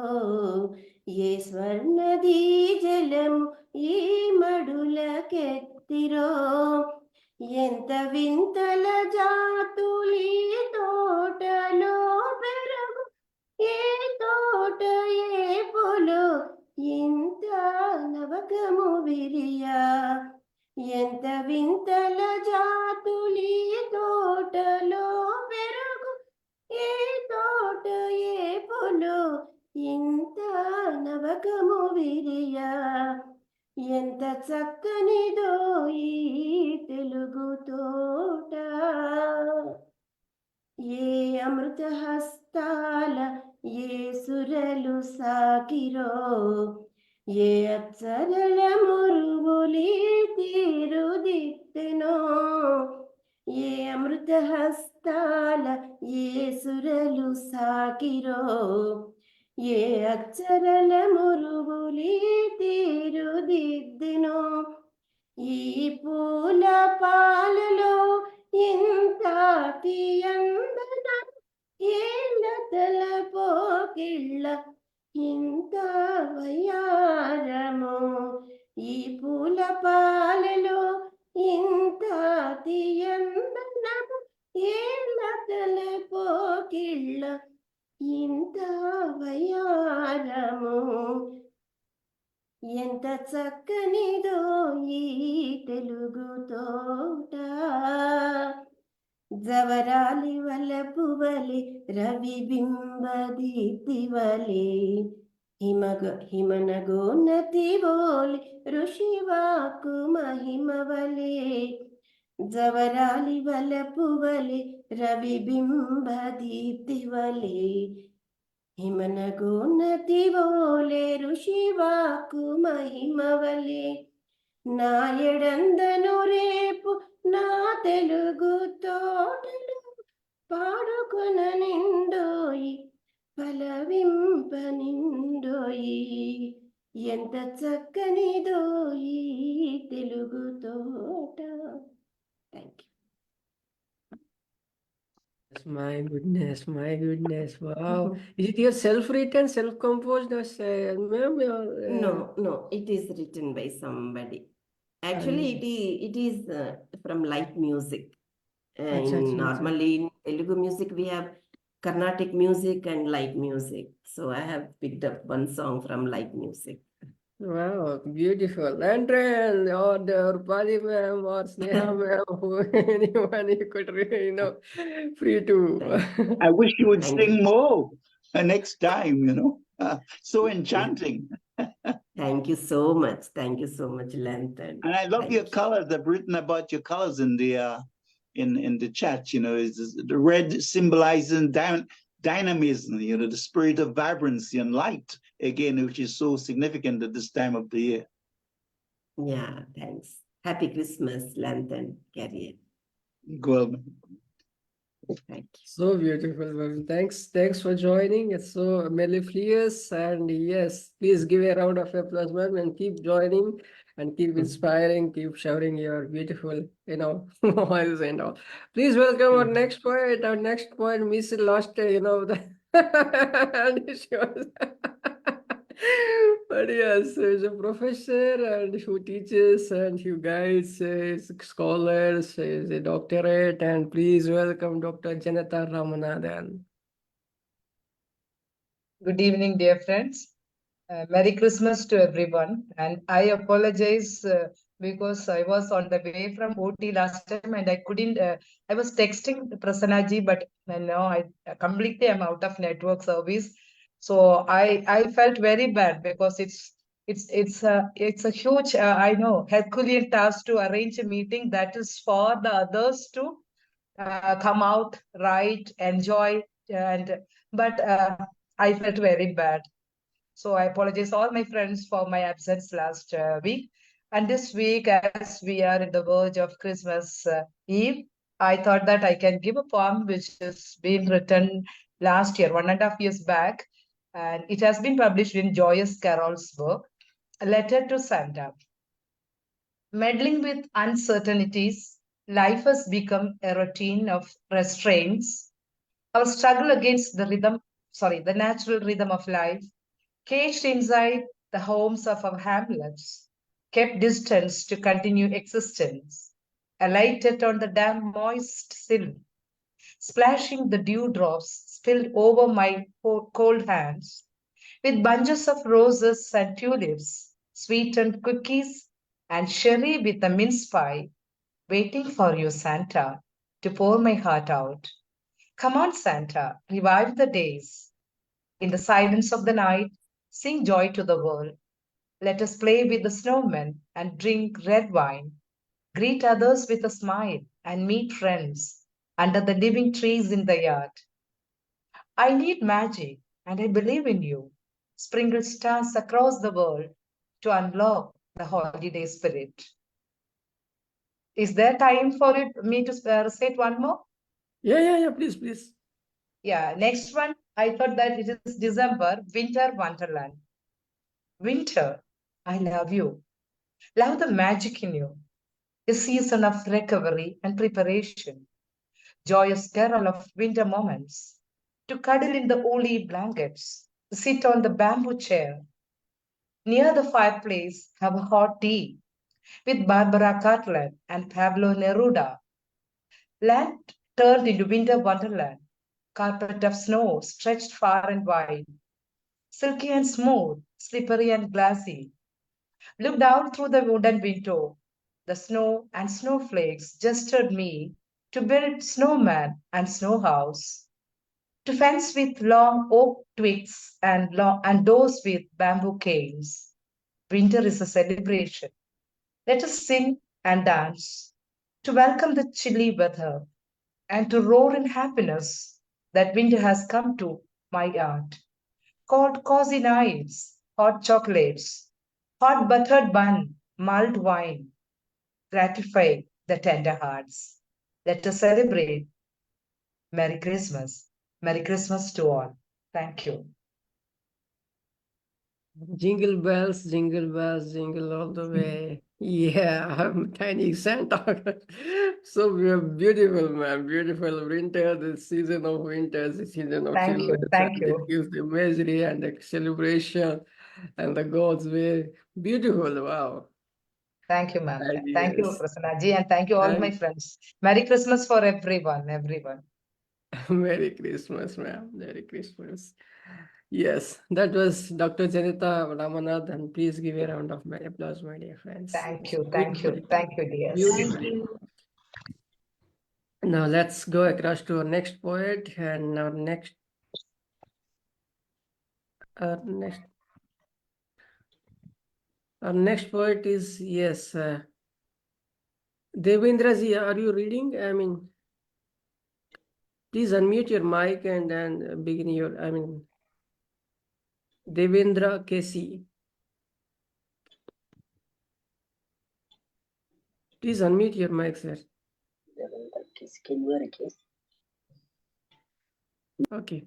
ఏ స్వర్ణదీ జలము ఈ మడులకెత్తిరో, ఎంత వింతల జాతులీ తోటలో పెరుగు, ఏ తోట ఏ పొలో ఇంత నవకము విరియా, ఎంత వింతల జాతులీ తోటలో పెరుగు, ఏ తోట ఏ పొలో ఇంత నవకము విరియా, ఎంత చక్కనిదో ఈ తెలుగు తోట. ఏ అమృత హస్తాల ఏ సురలు సాకిరో, ఏ అచ్చరల మురుగులి తీరుదిత్తెనో, ఏ అమృత హస్తాల ఏ సురలు సాకిరో, ఏ అక్షరల మురుగులి తీరుదిద్దెనో, ఈ పూల పాలలో ఇంత తీయందన, ఏ లతల పోకిళ్ళ ఇంత వయారము, ఈ పూల పాలలో ఇంత తీయందనము, ఏ లతల పోకిళ్ళ ఇంత వయారము, ఎంత చక్కనిదో ఈ తెలుగు తోట. జవరాలి వలపు వలె రవి బింబ దీప్తి వలె, హిమనగోన్నతి బోలి ఋషివాకు మహిమ వలె, జవరాలి వలపు వలె రవి బింబ దీప్తి వలె, హిమనగోన్నతి బోలే ఋషివాకు మహిమ వలె, నా ఎడందను రేపు నా తెలుగు తోటలు పాడుకొన నిండోయి, పలవింప నిండోయి, ఎంత చక్కనిదో ఈ తెలుగు తోట. Thank you. My goodness, my goodness. Wow. Is it your self-written, self-composed, or ma'am? No, it is written by somebody. Actually, it is from light music. Normally in Telugu music, we have Carnatic music and light music. So I have picked up one song from light music. Wow, beautiful. And or the Roopali ma'am or Sneha ma'am, anyone you could, free to. I wish you would sing more next time, so enchanting. Thank you so much. Thank you so much, Lantern. And I love your colors. I've written about your colors in the chat, is the red symbolizing dynamism, the spirit of vibrancy and light, again, which is so significant at this time of the year. Yeah, thanks. Happy Christmas, Lantern Carrier. Well, thank you. So beautiful. Well, thanks for joining. It's so mellifluous, and yes, please give a round of applause, ma'am, and keep joining and keep inspiring, keep showering your beautiful, voice and all. Please welcome our next poet. Our next poet, Miss lost, and she was. But yes, he's a professor and who teaches and who guides scholars, is a doctorate, and please welcome Dr. Janata Ramanathan. Good evening, dear friends. Merry Christmas to everyone. And I apologize because I was on the way from OT last time and I couldn't, I was texting Prasannaji, but now I completely am out of network service. So I felt very bad because it's a huge, I know, Herculean task to arrange a meeting that is for the others to come out, write, enjoy, but I felt very bad. So I apologize all my friends for my absence last week. And this week, as we are in the verge of Christmas Eve, I thought that I can give a poem which has been written last year, 1.5 years back. And it has been published in Joyous Carol's book, A Letter to Santa. Meddling with uncertainties, life has become a routine of restraints. Our struggle against the natural rhythm of life, caged inside the homes of our hamlets, kept distance to continue existence, alighted on the damp moist sill, splashing the dewdrops spilled over my cold hands, with bunches of roses and tulips, sweetened cookies, and sherry with a mince pie, waiting for you, Santa, to pour my heart out. Come on, Santa, revive the days. In the silence of the night, sing joy to the world. Let us play with the snowmen and drink red wine. Greet others with a smile and meet friends under the living trees in the yard. I need magic and I believe in you. Sprinkle stars across the world to unlock the holiday spirit. Is there time for me to recite one more? Yeah, please. Yeah, next one. I thought that it is December, Winter Wonderland. Winter, I love you. Love the magic in you. A season of recovery and preparation. Joyous carol of winter moments. To cuddle in the woolly blankets. Sit on the bamboo chair. Near the fireplace, have a hot tea. With Barbara Cartland and Pablo Neruda. Land turned into winter wonderland. Carpet of snow stretched far and wide. Silky and smooth, slippery and glassy. Look down through the wooden window. The snow and snowflakes gestured me to build snowman and snow house, to fence with long oak twigs and doors with bamboo canes. Winter is a celebration. Let us sing and dance to welcome the chilly weather and to roar in happiness that winter has come to my yard. Cold cozy nights, hot chocolates, hot buttered bun, mulled wine, gratify the tender hearts. Let us celebrate. Merry Christmas. Merry Christmas to all. Thank you. Jingle bells, jingle all the way. Yeah, I'm tiny Santa. So beautiful, man. Beautiful winter, the season of winter, the season of Thank you. children. Thank And you. it gives the imagery and the celebration and the God's way. Beautiful, wow. Thank you, ma'am. And Thank you, yes. Prasannaji, and thank you all my friends. Merry Christmas for everyone. Merry Christmas, ma'am. Merry Christmas. Yes, that was Dr. Janata Ramanathan. Please give a round of applause, my dear friends. Thank you, Beautifully. dears. Beautifully. Now let's go across to our next poet, and our next poet is Devendra ji. Are you reading? I mean, please unmute your mic and then begin your. Devendra Kesi. Please unmute your mic, sir. Okay.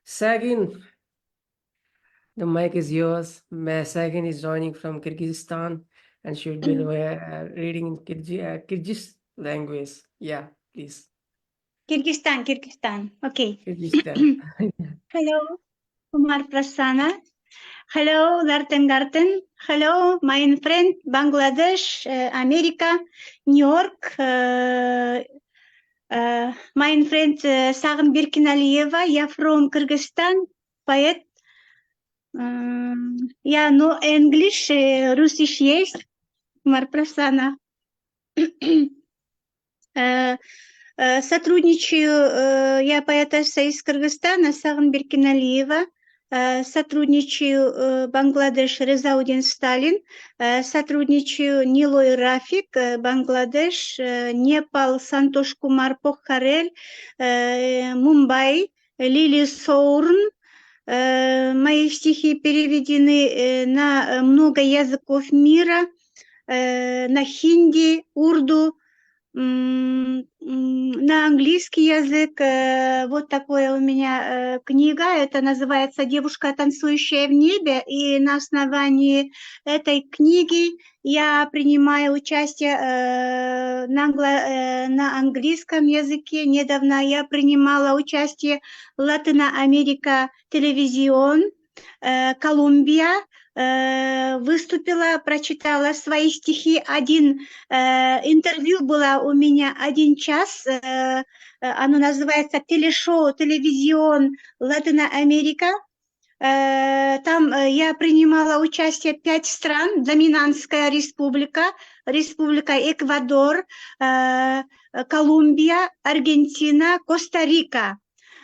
Sagin, the mic is yours. Sagin is joining from Kyrgyzstan and she will be reading in Kyrgyz language. Yeah, please. Kyrgyzstan. Okay. Kyrgyzstan. Hello, Kumar Prasanna. Hello, Garten. Hello, my friend, Bangladesh, America, New York. My friend, Sagin Berkinalieva, from Kyrgyzstan, poet. Я, ну, English, Russisch есть, Марпрасана. Сотрудничаю, я поэтесса из Кыргызстана, Sagin Berkinalieva. Сотрудничаю Бангладеш, Резаудин Сталин. Сотрудничаю Нилой Рафик, Бангладеш, Непал, Сантош Кумар Похарель, Мумбай, Лили Соурн. Мои стихи переведены на много языков мира, на хинди, урду, на английский язык. Вот такое у меня книга, это называется «Девушка, танцующая в небе», и на основании этой книги я принимаю участие на английском языке. Недавно я принимала участие в Латиноамерика телевизион, Колумбия, выступила, прочитала свои стихи. Интервью было у меня 1 час, оно называется телешоу, телевизион Латиноамерика. Там я принимала участие 5 стран: Доминиканская республика, Республика Эквадор, Колумбия, Аргентина, Коста-Рика.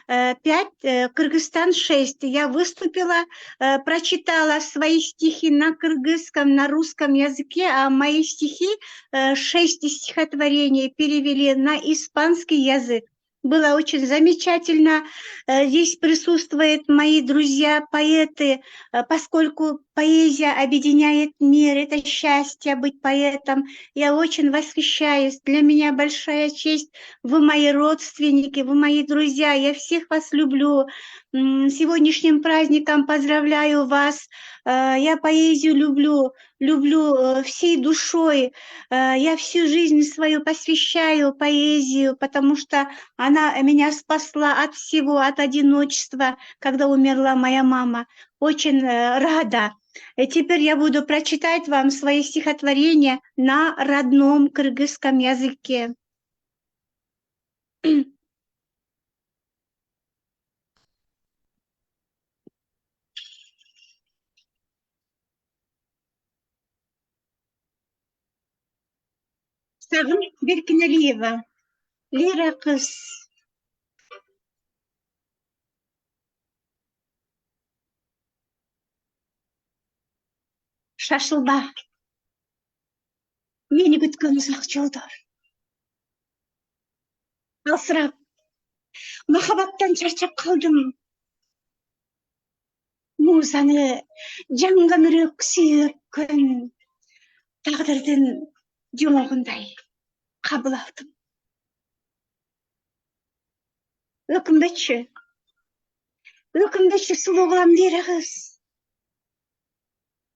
5, Кыргызстан 6. Я выступила, прочитала свои стихи на кыргызском, на русском языке, а мои стихи, 6 стихотворений перевели на испанский язык. Было очень замечательно. Здесь присутствуют мои друзья, поэты, поскольку поэзия объединяет мир, это счастье быть поэтом. Я очень восхищаюсь. Для меня большая честь. Вы мои родственники, вы мои друзья. Я всех вас люблю. С сегодняшним праздником поздравляю вас. Я поэзию люблю всей душой. Я всю жизнь свою посвящаю поэзию, потому что она меня спасла от всего, от одиночества, когда умерла моя мама. Очень рада. И теперь я буду прочитать вам свои стихотворения на родном кыргызском языке. Sagin Berkinalieva, Lira kız. Шашылба, мені күткен ұзақ жолдар. Алсырап, махаббаттан шаршап қалдым. Музаны жаңғанырық сүйіп күн, тағдырдың жоғындай қабыл алдым. Өкінбетші сұлу қылам дері қыз.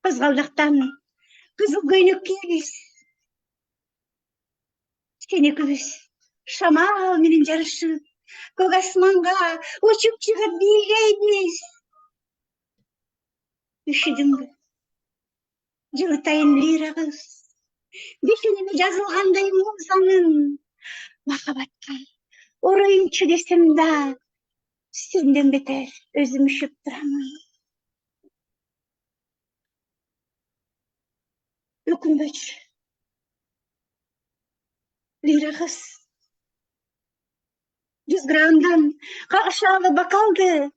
Қызғалдақтан қызыл көйнекке киіз. Сені күз, шамал менен жарышып, көк асманға ұшып шығып билейміз. Üşüdüm bü, жылытайын лира қыз. Бетіме жазылғандай музаның. Махаббатқа орайыншы десем да, сенден бетер өзім үшіп тұрамын. Өкінбеші, лира қыз. 100 граммдан қағышалы бакалды.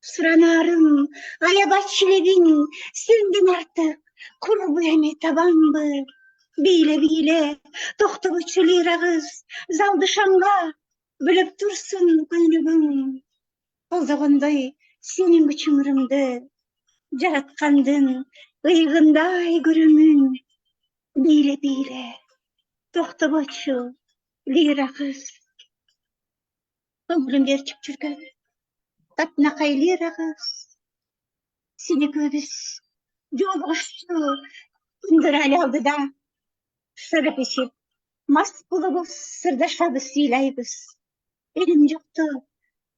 Сұранарым, аябат шілегін, сенден артық, құрбы әме табанбы. Биле, тоқты көтші лира қыз, залды шаңға, біліп тұрсын көйлігің. Қолдағандай сенің күчіңірімді, жаратқандың ұйғындай көрімін. Биле, тоқты көтші лира қыз. Көңілім берчіп жүрген. Patnaik lira kız, seni göbüs, yolbaşçı, ındırali aldı da, sırıp içip, mast bulubuz, sırdaşabız, silaybız. Elim yoktu,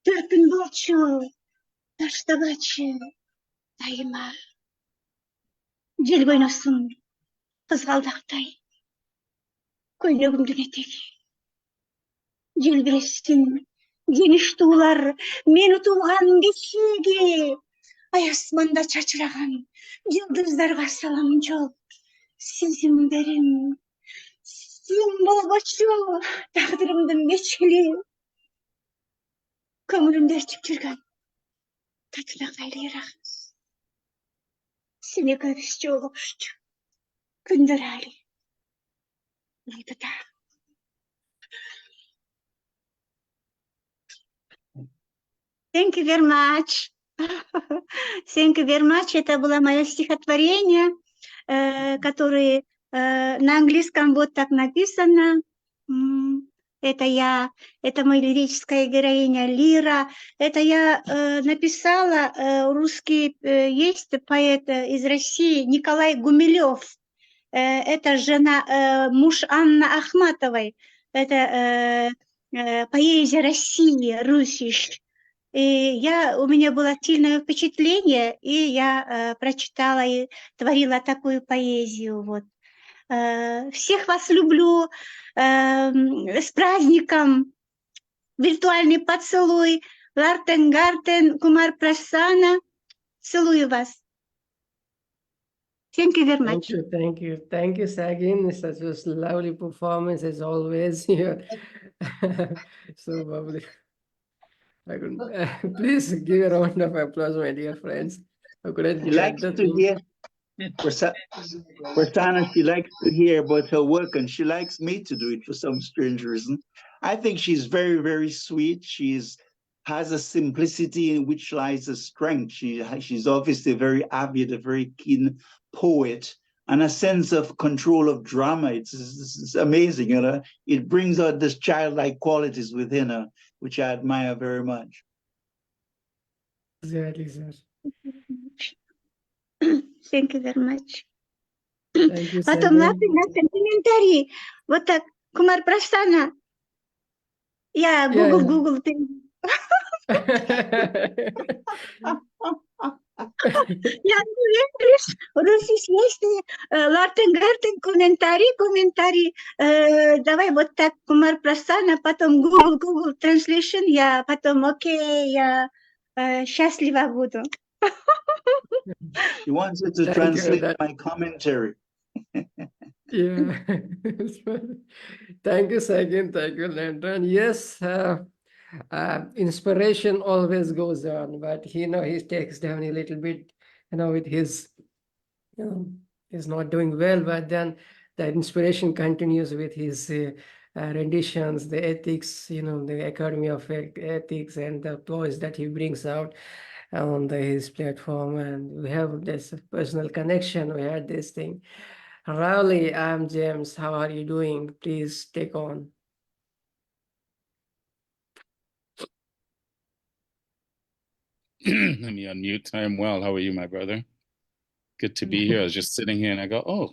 törpün bolçu, taşta baçı, dayıma. Jel oynaсын, kızgaldaktay, көйлегімдің етегі. Желбірессін, гениş tuğlar, meni tuğan geçigi. Ayasmanda çaçırağın, yıldızlarga salam jol, сезімдерім, сен болғачу, тағдырымдың мечелі, көңілімде ертіп жүрген татына қайлырақ. Сені көбіс жолы ұшты, күндір әлі, ұлдыда. Thank you very much. Thank you very much. Это было мое стихотворение, которое на английском вот так написано. Это я, это моя лирическая героиня Лира. Это я написала, русский есть поэт из России Николай Гумилев. Это жена, муж Анны Ахматовой. Это поэзия России, Руссиш. И у меня было сильное впечатление, и я прочитала и творила такую поэзию. Вот. Всех вас люблю, с праздником, виртуальный поцелуй, Лартен Гартен, Кумар Прасана, целую вас. Thank you very much. Thank you, Sagin. Such a lovely performance as always here. So lovely. Please give a round of applause, my dear friends. I couldn't She get likes the to thing. hear, Prasanna, she likes to hear about her work, and she likes me to do it for some strange reason. I think she's very, very sweet. Has a simplicity in which lies a strength. She's obviously very avid, a very keen poet, and a sense of control of drama. It's amazing, you know. It brings out this childlike qualities within her, which I admire very much. Exactly, sir. Thank you very much. Thank you, Потом Sagin. на комментарии. Вот так, Кумар Прасана. Я Google. Я English, Russisch есть, Лартен-Гартен, комментарий. Давай вот так, Кумар Прасана, потом Google Translation, я потом окей, я счастлива буду. She wants you to translate my commentary. Yeah. Thank you, Sagin. Thank you, Landon. Yes, inspiration always goes on, but he takes down a little bit, with his, he's not doing well, but then the inspiration continues with his renditions, the ethics, the Academy of Ethics and the poems that he brings out on his platform. And we have this personal connection. We had this thing. Rawle Iam James, how are you doing? Please take on. Let me unmute. I am well. How are you, my brother? Good to be here. I was just sitting here and I go, oh,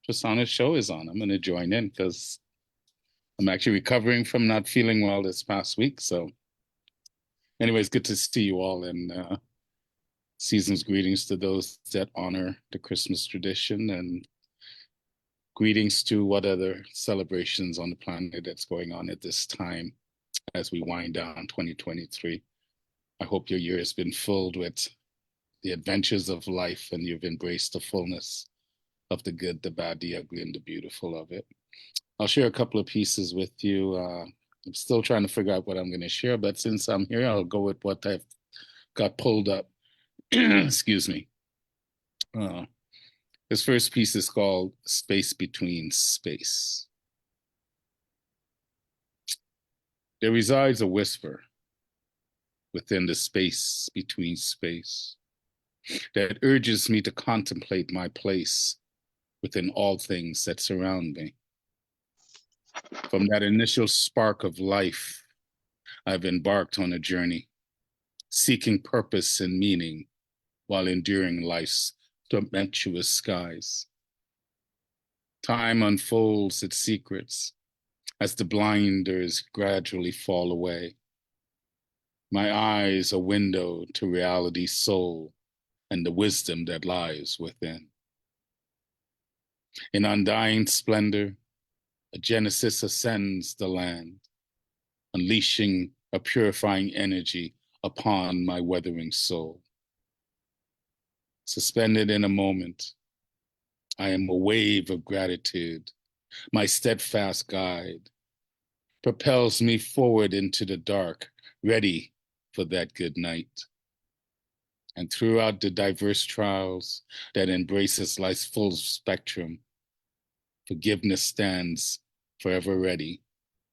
Prasanna's show is on. I'm going to join in because I'm actually recovering from not feeling well this past week. So anyways, good to see you all, and season's greetings to those that honor the Christmas tradition, and greetings to what other celebrations on the planet that's going on at this time as we wind down 2023. I hope your year has been filled with the adventures of life and you've embraced the fullness of the good, the bad, the ugly, and the beautiful of it. I'll share a couple of pieces with you. I'm still trying to figure out what I'm going to share, but since I'm here, I'll go with what I've got pulled up. Excuse me. This first piece is called Space Between Space. There resides a whisper within the space between space that urges me to contemplate my place within all things that surround me. From that initial spark of life, I've embarked on a journey, seeking purpose and meaning while enduring life's tumultuous skies. Time unfolds its secrets as the blinders gradually fall away. My eyes a window to reality's soul and the wisdom that lies within. In undying splendor, a Genesis ascends the land, unleashing a purifying energy upon my weathering soul. Suspended in a moment, I am a wave of gratitude. My steadfast guide propels me forward into the dark, ready for that good night. And throughout the diverse trials that embraces life's full spectrum, forgiveness stands forever ready,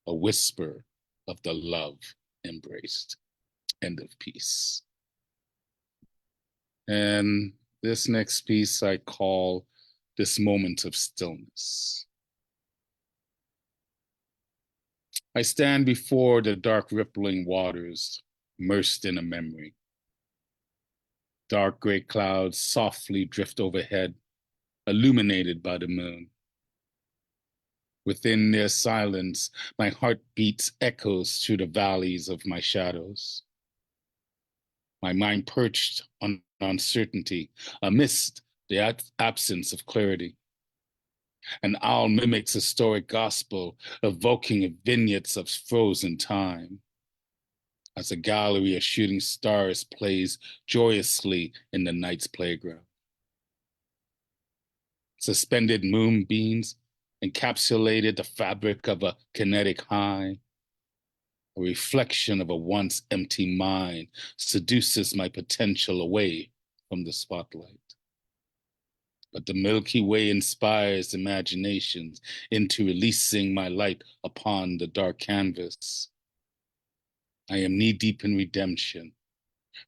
a whisper of the love embraced. End of piece. And this next piece I call This Moment of Stillness. I stand before the dark rippling waters, immersed in a memory. Dark gray clouds softly drift overhead, illuminated by the moon. Within their silence, my heart beats echoes through the valleys of my shadows. My mind perched on uncertainty, amidst the absence of clarity. An owl mimics a stoic gospel, evoking vignettes of frozen time. As a gallery of shooting stars plays joyously in the night's playground. Suspended moonbeams encapsulated the fabric of a kinetic high. A reflection of a once empty mind seduces my potential away from the spotlight. But the Milky Way inspires imaginations into releasing my light upon the dark canvas. I am knee-deep in redemption,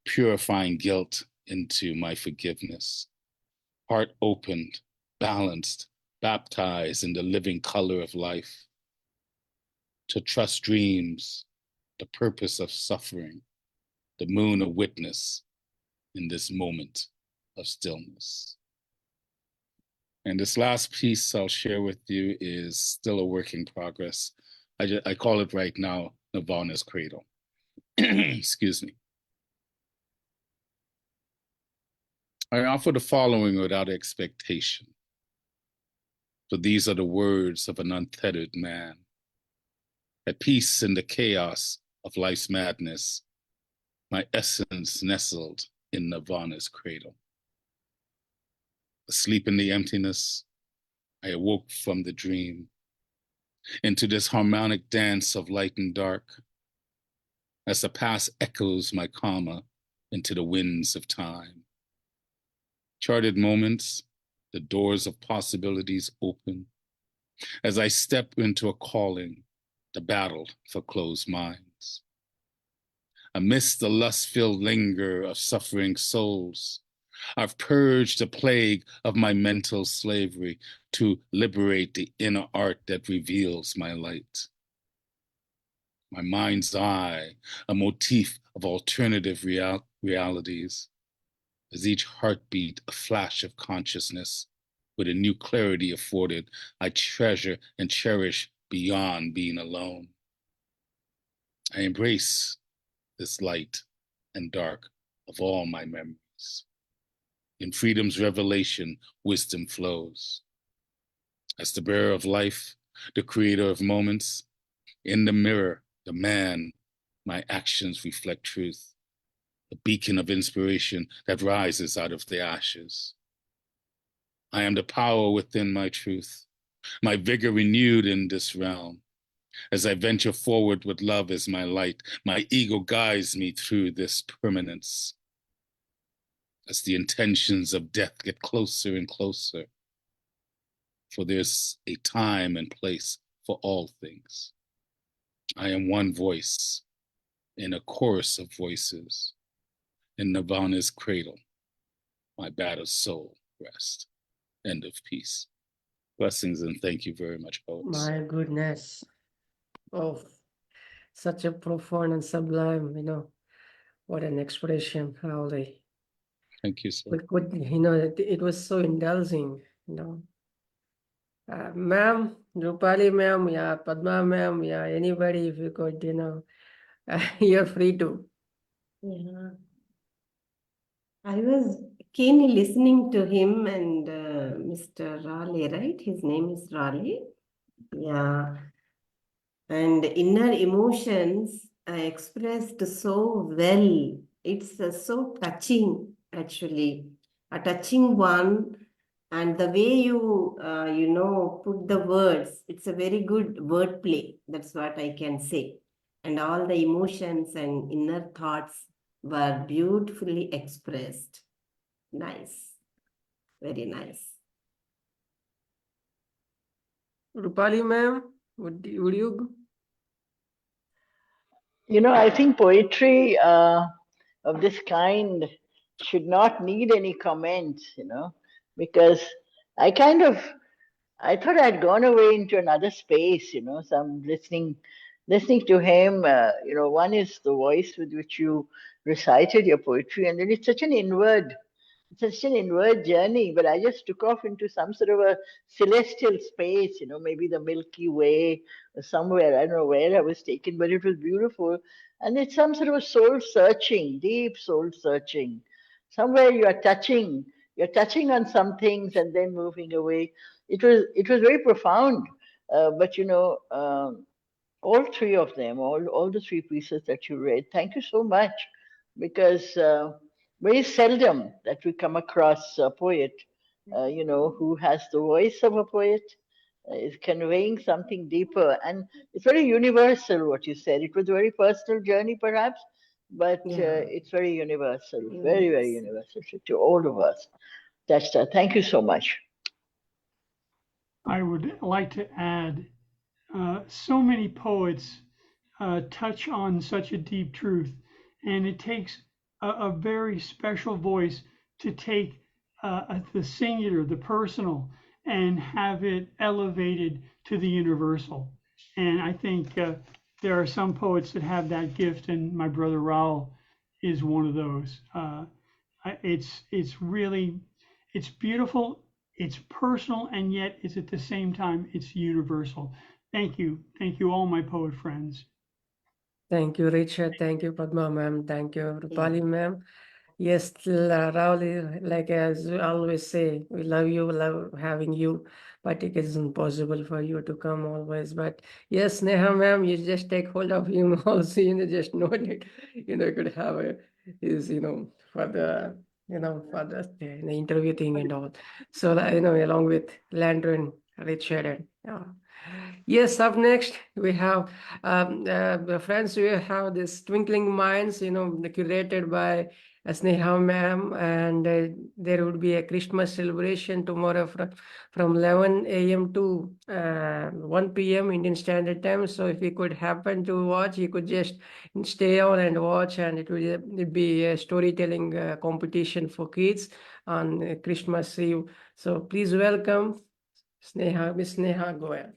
purifying guilt into my forgiveness. Heart opened, balanced, baptized in the living color of life. To trust dreams, the purpose of suffering, the moon a witness in this moment of stillness. And this last piece I'll share with you is still a work in progress. I call it right now Nirvana's Cradle. Excuse me. I offer the following without expectation. For these are the words of an untethered man, at peace in the chaos of life's madness, my essence nestled in Nirvana's cradle. Asleep in the emptiness, I awoke from the dream into this harmonic dance of light and dark, as the past echoes my karma into the winds of time. Charted moments, the doors of possibilities open, as I step into a calling, the battle for closed minds. Amidst the lust-filled linger of suffering souls, I've purged the plague of my mental slavery to liberate the inner art that reveals my light. My mind's eye, a motif of alternative realities, as each heartbeat a flash of consciousness with a new clarity afforded, I treasure and cherish beyond being alone. I embrace this light and dark of all my memories. In freedom's revelation, wisdom flows. As the bearer of life, the creator of moments, in the mirror, the man, my actions reflect truth, a beacon of inspiration that rises out of the ashes. I am the power within my truth, my vigor renewed in this realm. As I venture forward with love as my light, my ego guides me through this permanence. As the intentions of death get closer and closer, for there's a time and place for all things. I am one voice in a chorus of voices. In Nirvana's cradle, my battered soul rests. End of piece. Blessings and thank you very much, poets. My goodness. Oh, such a profound and sublime, what an expression, Rawle. Thank you, sir. It was so indulging, Ma'am, Roopali ma'am, yeah, Padma ma'am, yeah, anybody, if you could, you're free to. Yeah. I was keenly listening to him and Mr. Rawle, right? His name is Rawle. Yeah. And inner emotions are expressed so well. It's so touching, actually. a touching one. And the way you, put the words, it's a very good wordplay. That's what I can say. And all the emotions and inner thoughts were beautifully expressed. Nice. Very nice. Roopali ma'am, would you? I think poetry of this kind should not need any comments, because I thought I'd gone away into another space, so I'm listening to him. One is the voice with which you recited your poetry, and then it's such an inward journey. But I just took off into some sort of a celestial space, maybe the Milky Way or somewhere. I don't know where I was taken, but it was beautiful. And it's some sort of a soul searching, deep soul searching. Somewhere you're touching on some things and then moving away. It was very profound. But all three of them, all the three pieces that you read, thank you so much, because very seldom that we come across a poet, who has the voice of a poet, is conveying something deeper, and it's very universal. What you said, it was a very personal journey, perhaps, but it's very universal, very, very universal to all of us. Thank you so much. I would like to add, so many poets touch on such a deep truth, and it takes a very special voice to take the singular, the personal, and have it elevated to the universal. And I think there are some poets that have that gift, and my brother Rawle is one of those. It's beautiful, it's personal, and yet it's at the same time, it's universal. Thank you, all my poet friends. Thank you, Richard. Thank you, Padma ma'am. Thank you, Roopali ma'am. Yes, Rawle, like as we always say, we love you, love having you, but it isn't possible for you to come always. But yes, Sneha ma'am, you just take hold of him also, just know that, could have his, for the, for the interview thing and all. So, along with Landon, Richard, and yes, up next we have friends. We have this Twinkling Minds, curated by Sneha ma'am, and there would be a Christmas celebration tomorrow from 11 a.m. to 1 p.m. Indian Standard Time. So if you could happen to watch, you could just stay on and watch, and it'd be a storytelling competition for kids on Christmas Eve. So please welcome Miss Sneha Goel.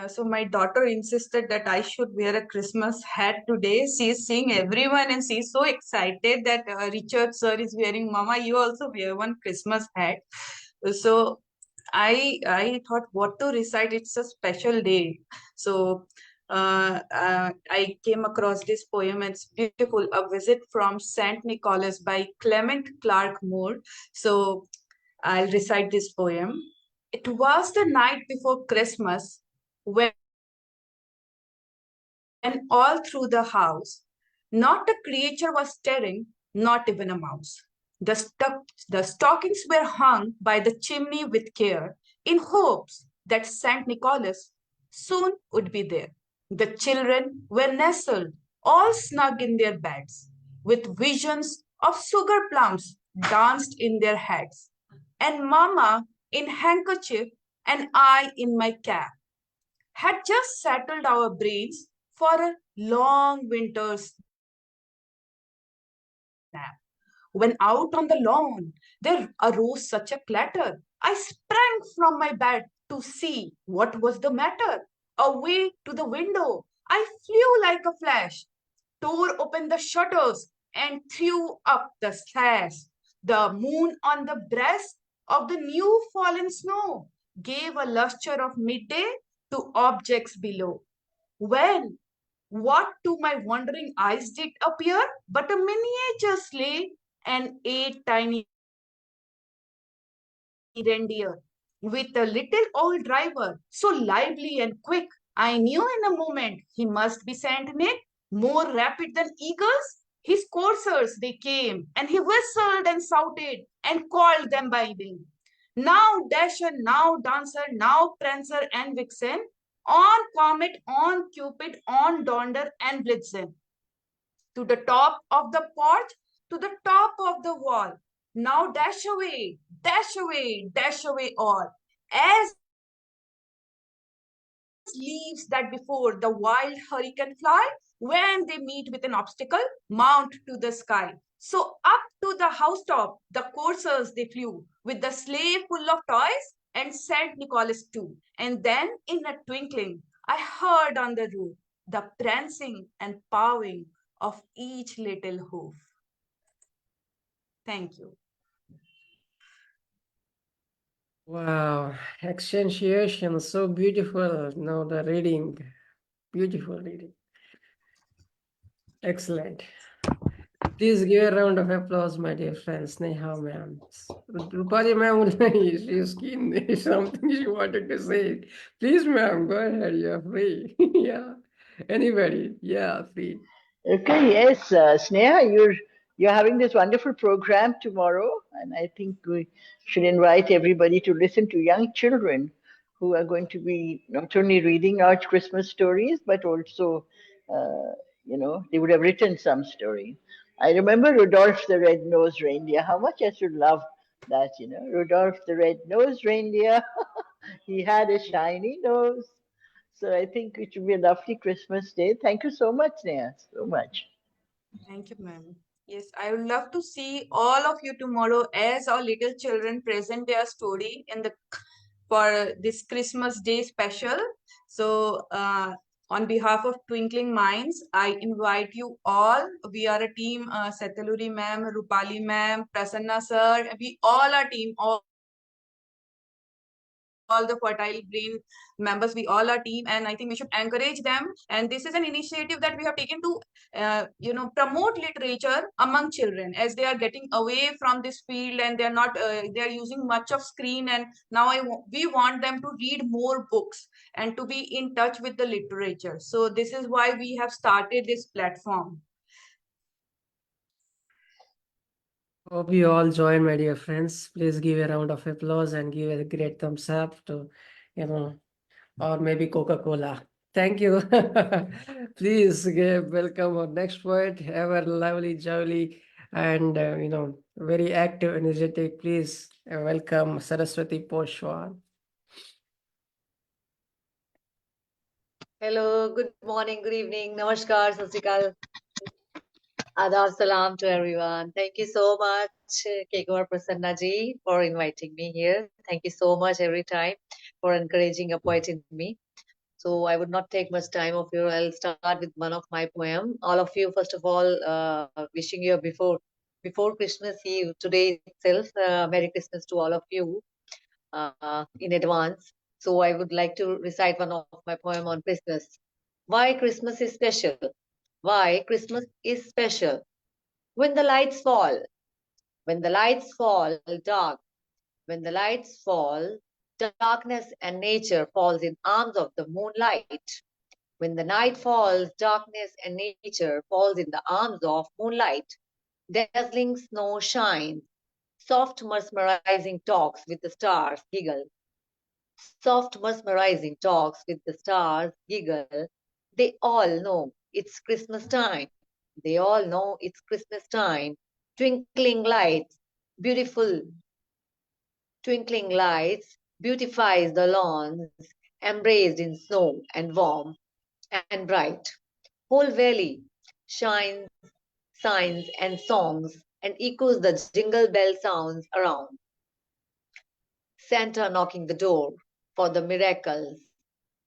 So my daughter insisted that I should wear a Christmas hat today. She is seeing everyone and she's so excited that Richard sir is wearing. Mama, you also wear one Christmas hat. So I thought what to recite. It's a special day. So I came across this poem and it's beautiful. A Visit from St. Nicholas by Clement Clark Moore. So I'll recite this poem. It was the night before Christmas when all through the house, not a creature was stirring, not even a mouse. The stockings were hung by the chimney with care, in hopes that St. Nicholas soon would be there. The children were nestled, all snug in their beds, with visions of sugar plums danced in their heads, and Mama in handkerchief and I in my cap had just settled our brains for a long winter's nap. When out on the lawn there arose such a clatter, I sprang from my bed to see what was the matter. Away to the window I flew like a flash, tore open the shutters and threw up the sash. The moon on the breast of the new fallen snow gave a lustre of midday to objects below. When what to my wondering eyes did appear but a miniature sleigh and 8 tiny reindeer with a little old driver, so lively and quick, I knew in a moment he must be Saint Nick, more rapid than eagles. His coursers, they came, and he whistled and shouted and called them by name. Now Dasher, now Dancer, now Prancer and Vixen, on Comet, on Cupid, on Donder and Blitzen. To the top of the porch, to the top of the wall. Now dash away, dash away, dash away all. As leaves that before the wild hurricane fly, when they meet with an obstacle, mount to the sky. So up to the housetop, the coursers they flew, with the sleigh full of toys and Saint Nicholas too. And then in a twinkling, I heard on the roof the prancing and pawing of each little hoof. Thank you. Wow, accentuation, so beautiful. Now the reading, beautiful reading. Excellent. Please give a round of applause, my dear friends. Sneha ma'am. Roopali ma'am, she's keen. Something she wanted to say. Please, ma'am, go ahead. You're free. Yeah. Anybody? Yeah, free. Okay, yes, Sneha, you're having this wonderful program tomorrow, and I think we should invite everybody to listen to young children who are going to be not only reading out Christmas stories, but also, they would have written some story. I remember Rudolph the Red-Nosed Reindeer. How much I should love that, Rudolph the Red-Nosed Reindeer. He had a shiny nose. So I think it should be a lovely Christmas day. Thank you so much, Neha, so much. Thank you, ma'am. Yes, I would love to see all of you tomorrow as our little children present their story in the for this Christmas Day special. So, on behalf of Twinkling Minds, I invite you all. We are a team, Setaluri ma'am, Roopali ma'am, Prasanna sir. We all are team, all the fertile brain members, we all are team, and I think we should encourage them. And this is an initiative that we have taken to promote literature among children, as they are getting away from this field and they're not they are using much of screen, and now we want them to read more books and to be in touch with the literature. So this is why we have started this platform. Hope you all join, my dear friends. Please give a round of applause and give a great thumbs up to, or maybe Coca-Cola. Thank you. Please welcome our next poet, ever lovely, jolly, and very active, energetic. Please welcome Saraswati Poswal. Hello, good morning, good evening, namaskar, sat sri akal, adab salam to everyone. Thank you so much, Gaur Prasanna ji, for inviting me here. Thank you so much every time for encouraging a poet in me. So I would not take much time of your. I'll start with one of my poem. All of you, first of all, wishing you before Christmas Eve today itself. Merry Christmas to all of you in advance. So I would like to recite one of my poem on Christmas. Why Christmas is special? Why Christmas is special? When the lights fall, dark. When the lights fall, darkness and nature falls in arms of the moonlight. When the night falls, darkness and nature falls in the arms of moonlight. Dazzling snow shines, soft mesmerizing talks with the stars giggle. Soft mesmerizing talks with the stars giggle. They all know it's Christmas time. They all know it's Christmas time. Twinkling lights, beautiful twinkling lights, beautifies the lawns, embraced in snow and warm and bright. Whole valley shines, signs and songs, and echoes the jingle bell sounds around. Santa knocking the door for the miracles.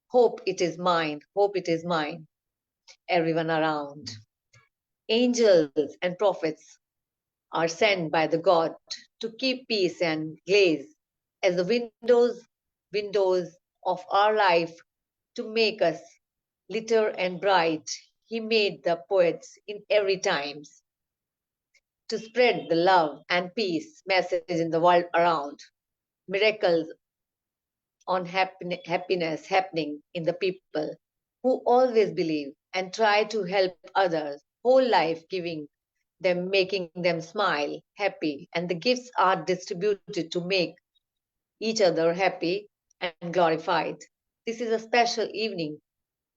Hope it is mine, hope it is mine. Everyone around. Angels and prophets are sent by the God to keep peace and glaze as the windows of our life to make us litter and bright. He made the poets in every times to spread the love and peace message in the world around. Miracles on happiness happening in the people who always believe and try to help others, whole life giving them making them smile, happy, and the gifts are distributed to make each other happy and glorified. This is a special evening.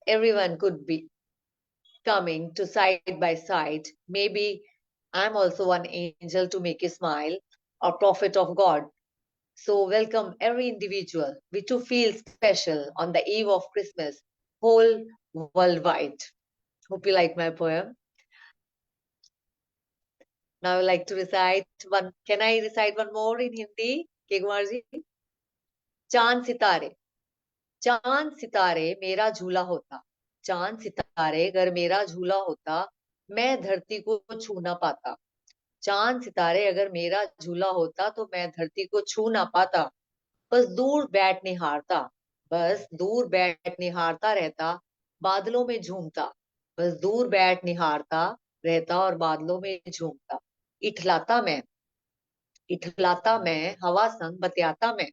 Everyone could be coming to side by side. Maybe I'm also one angel to make you smile, or prophet of God. So welcome every individual. We too feel special on the eve of Christmas, whole worldwide. Hope you like my poem. Now I would like to recite one. Can I recite one more in Hindi? K. Kumar ji? चांद सितारे मेरा झूला होता, चांद सितारे अगर मेरा झूला होता, मैं धरती को छू ना पाता। चांद सितारे अगर मेरा झूला होता तो मैं धरती को छू ना पाता। बस दूर बैठ निहारता, बस दूर बैठ निहारता रहता, बादलों में झूमता। बस दूर बैठ निहारता रहता और बादलों में झूमता। इठलाता मैं हवा संग बतियाता मैं,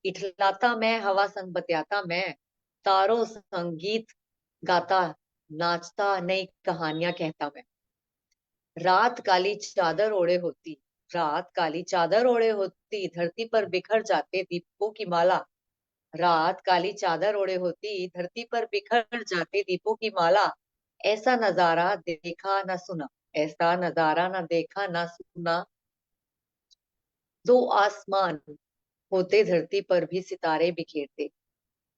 इठलाता मैं हवा संग बतियाता मैं, तारों संग गीत गाता नाचता नई कहानियां कहता मैं। रात काली चादर ओढ़े होती, रात काली चादर ओढ़े होती, धरती पर बिखर जाते दीपों की माला। रात काली चादर ओढ़े होती, धरती पर बिखर जाते दीपों की माला। ऐसा नजारा देखा ना सुना, ऐसा नजारा ना देखा ना सुना। दो आसमान होते धरती पर भी सितारे बिखेरते,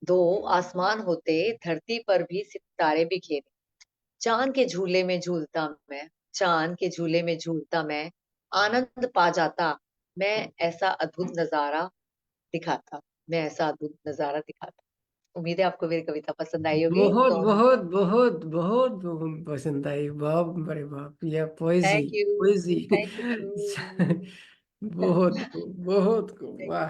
दो आसमान होते धरती पर भी सितारे बिखेरे। चांद के झूले में झूलता मैं, चांद के झूले में झूलता मैं, आनंद पा जाता मैं ऐसा अद्भुत नजारा दिखाता, मैं ऐसा अद्भुत नजारा दिखाता। उम्मीद है आपको मेरी कविता पसंद आई होगी। बहुत बहुत बहुत बहुत बहुत पसंद आई। बाप रे बाप, यह पोएजी थैंक यू, पोएजी थैंक यू, बहुत बहुत वाह।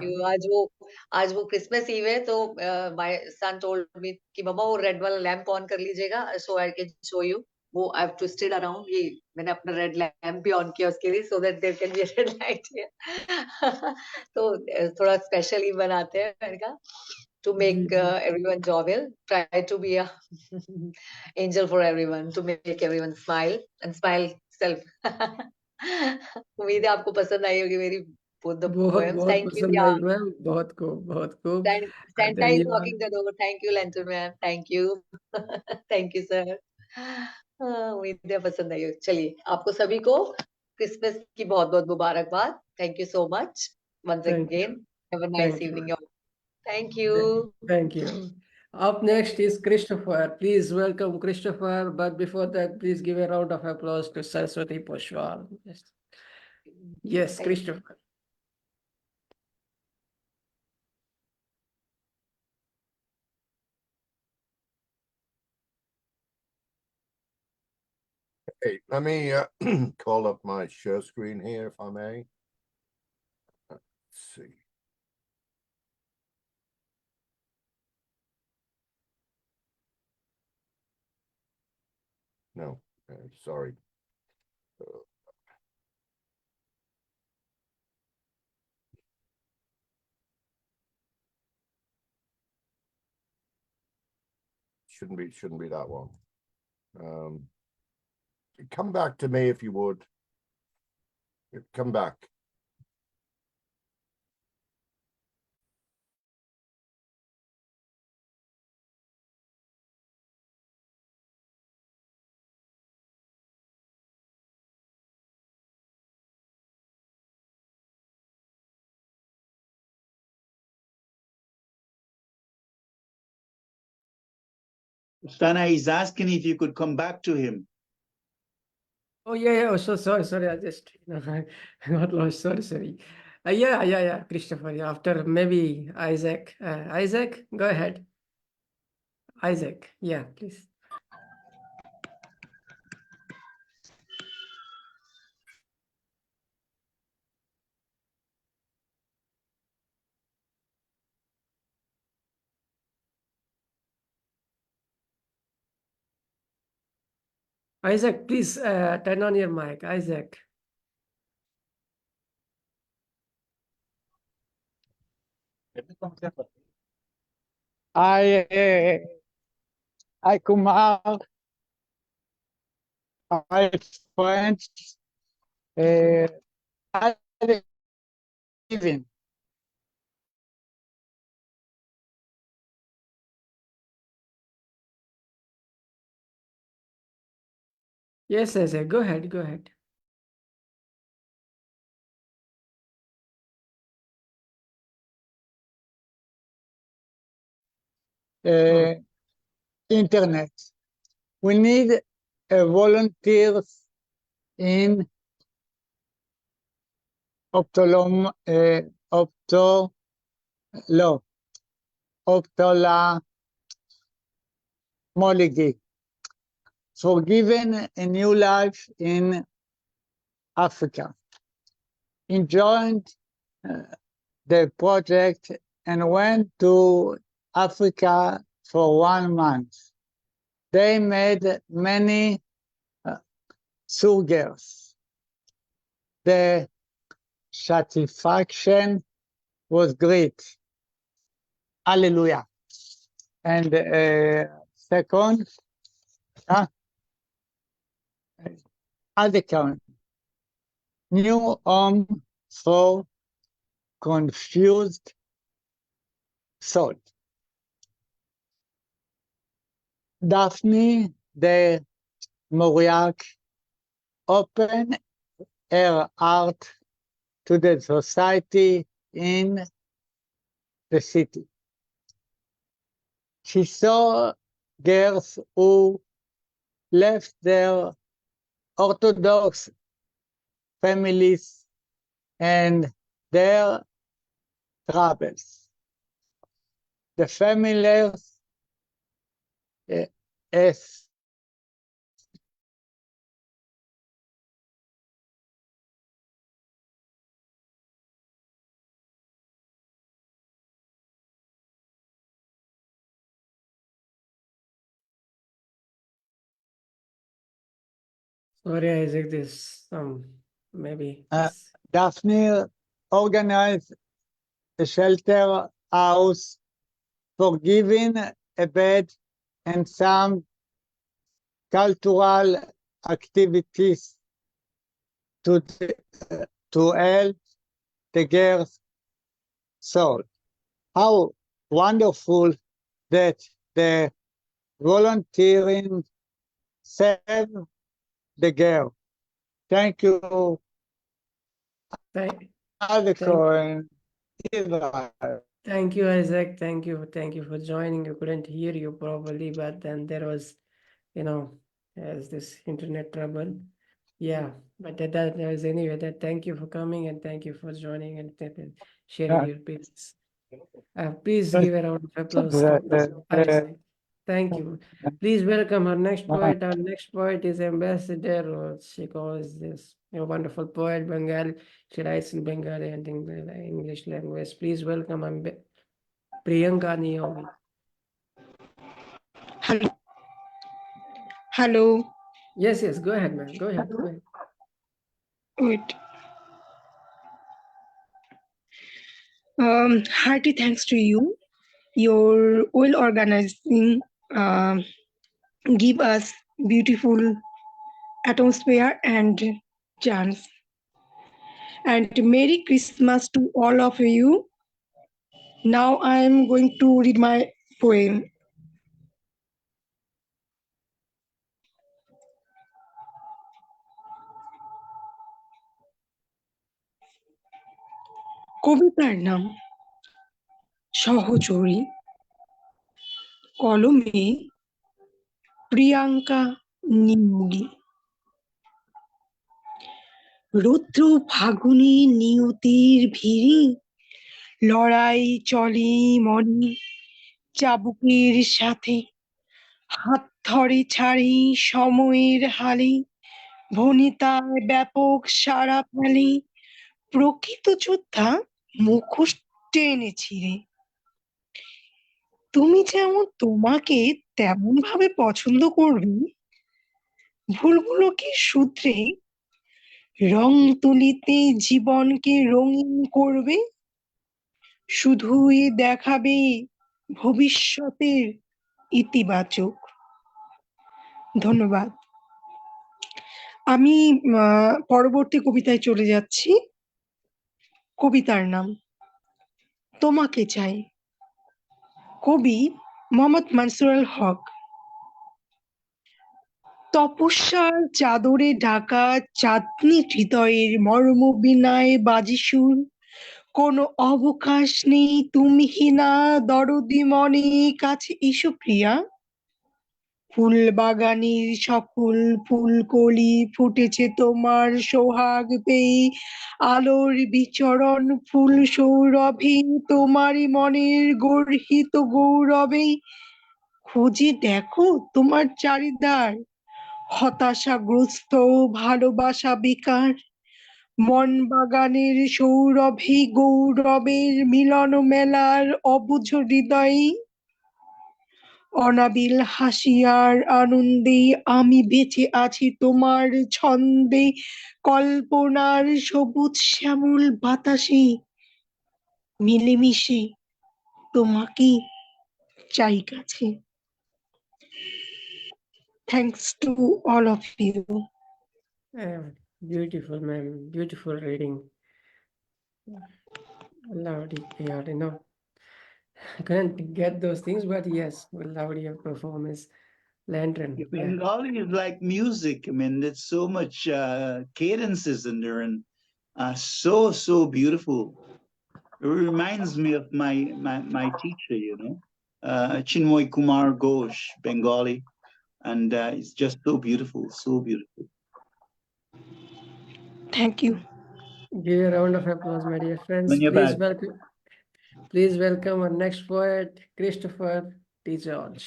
आज वो क्रिसमस ईव है, तो माय सन टोल्ड मी कि मम्मा वो रेड वाला लैंप ऑन कर लीजिएगा, सो आई कैन शो यू। वो आई हैव ट्विस्टेड अराउंड, ये मैंने अपना रेड लैंप भी ऑन किया उसके लिए, so that there can be a red light here. तो थोड़ा स्पेशल ही बनाते हैं मैंने कहा, to make everyone jovial, try to be a angel for everyone, to make everyone smile and smile self। उम्मीद है आपको पसंद आई होगी मेरी both the बहुत poems। बहुत Thank you, पसंद आई मैम, बहुत खूब Santa is धन्यवाद। knocking the door। Thank you, Lantern ma'am। Thank you, thank you sir। उम्मीद है पसंद आई होगी। चलिए, आपको सभी को क्रिसमस की बहुत बहुत मुबारकबाद। Thank you so much once Thank you, again। Have a nice thank you, evening, y'all। Thank you। thank you। Up next is Christopher. Please welcome Christopher. But before that, please give a round of applause to Saraswati Poswal. Yes, Christopher. Hey, let me call up my share screen here, if I may. Let's see. No, sorry. Shouldn't be that one. Come back to me if you would. Come back. Sana is asking if you could come back to him. Oh yeah. Oh, so sorry. I just I got lost. Sorry. Yeah. Christopher. Yeah, after maybe Isaac. Isaac, go ahead. Isaac. Yeah, please. Isaac, please turn on your mic. Isaac. Hi, Kumar. Hi, friends. Even. Yes, Isaac, go ahead, go ahead. Internet. We need volunteers in ophthalmology, for giving a new life in Africa. Enjoyed the project and went to Africa for 1 month. They made many surgeries. The satisfaction was great. Hallelujah. And second, other count, new home for confused soul. Daphne de Mauriac opened her heart to the society in the city. She saw girls who left their Orthodox families and their troubles. The families as Sorry, Isaac, this maybe Daphne organized a shelter house for giving a bed and some cultural activities to help the girls' soul. How wonderful that the volunteering saved the girl. Thank you. Cohen. Thank you, Isaac. Thank you for joining. I couldn't hear you properly, but then there was, there's this internet trouble. Yeah, but that was anyway. That thank you for coming and thank you for joining and sharing your pieces. Please give a round of applause to Isaac. Thank you. Please welcome our next poet. Our next poet is Ambassador, or she calls this a wonderful poet, Bengali. She writes in Bengali and English language. Please welcome Amb.Prinyanka Neogi. Hello. Hello. Yes, go ahead, ma'am. Go ahead. Wait. Hearty thanks to you. Your well organizing give us beautiful atmosphere and chance. And Merry Christmas to all of you. Now I am going to read my poem. কবিতার নাম সহচরী, কলমে প্রিয়াঙ্কা নিয়োগী। রৌদ্র ফাগুনে নিয়তির ভিড়ে লড়াই চলে মনে চাবুকের সাথে, হাত ধরে ছাড়ে সময়ের হালে, ভনিতায় ব্যাপক সারা ফেলে, প্রকৃত যোদ্ধা মুখোশ টেনে ছিঁড়ে। তুমি যেমন তোমাকে তেমন ভাবে পছন্দ করবে, ভুলগুলোকে শুধরে রং তুলিতে জীবনকে রঙিন করবে, শুধুই দেখাবে ভবিষ্যতের ইতিবাচক। ধন্যবাদ। আমি পরবর্তী কবিতায় চলে যাচ্ছি। কবিতার নাম তোমাকে চাই। কবি মোহাম্মদ মানসুরুল হক। তপস্যার চাদরে ঢাকা চাঁদনি হৃদয়ের মর্ম বিনায় বাজে সুর। কোনো অবকাশ নেই তুমিহীনা দরদি মনে কাছে এসো প্রিয়া। ফুল বাগানের সকল ফুলকলি ফুটেছে তোমার সোহাগ পেয়ে। আলোর বিচরণ ফুল সৌরভে তোমারই মনের গর্হিত গৌরবে। খুঁজে দেখো তোমার চারিদার হতাশাগ্রস্ত ভালোবাসা বেকার। মন বাগানের সৌরভে গৌরবের মিলন মেলার অবুঝ হৃদয়ে। অনাবিল হাসিয়ার আনন্দে আমি বেঁচে আছি তোমার ছন্দে। কল্পনার সবুজ শ্যামল বাতাসে মিলেমিশে তোমাকে চাই কাছে। Thanks to all of you. Beautiful, ma'am. Beautiful reading. Lovely. Yeah, I know. I can't get those things, but yes, lovely your performance. Lantern. Yeah. Bengali is like music. I mean, there's so much cadences in there, and so beautiful. It reminds me of my teacher, you know, Chinmoy Kumar Ghosh, Bengali, and it's just so beautiful, so beautiful. Thank you. Give a round of applause, my dear friends. Please welcome our next poet, Christopher T. George.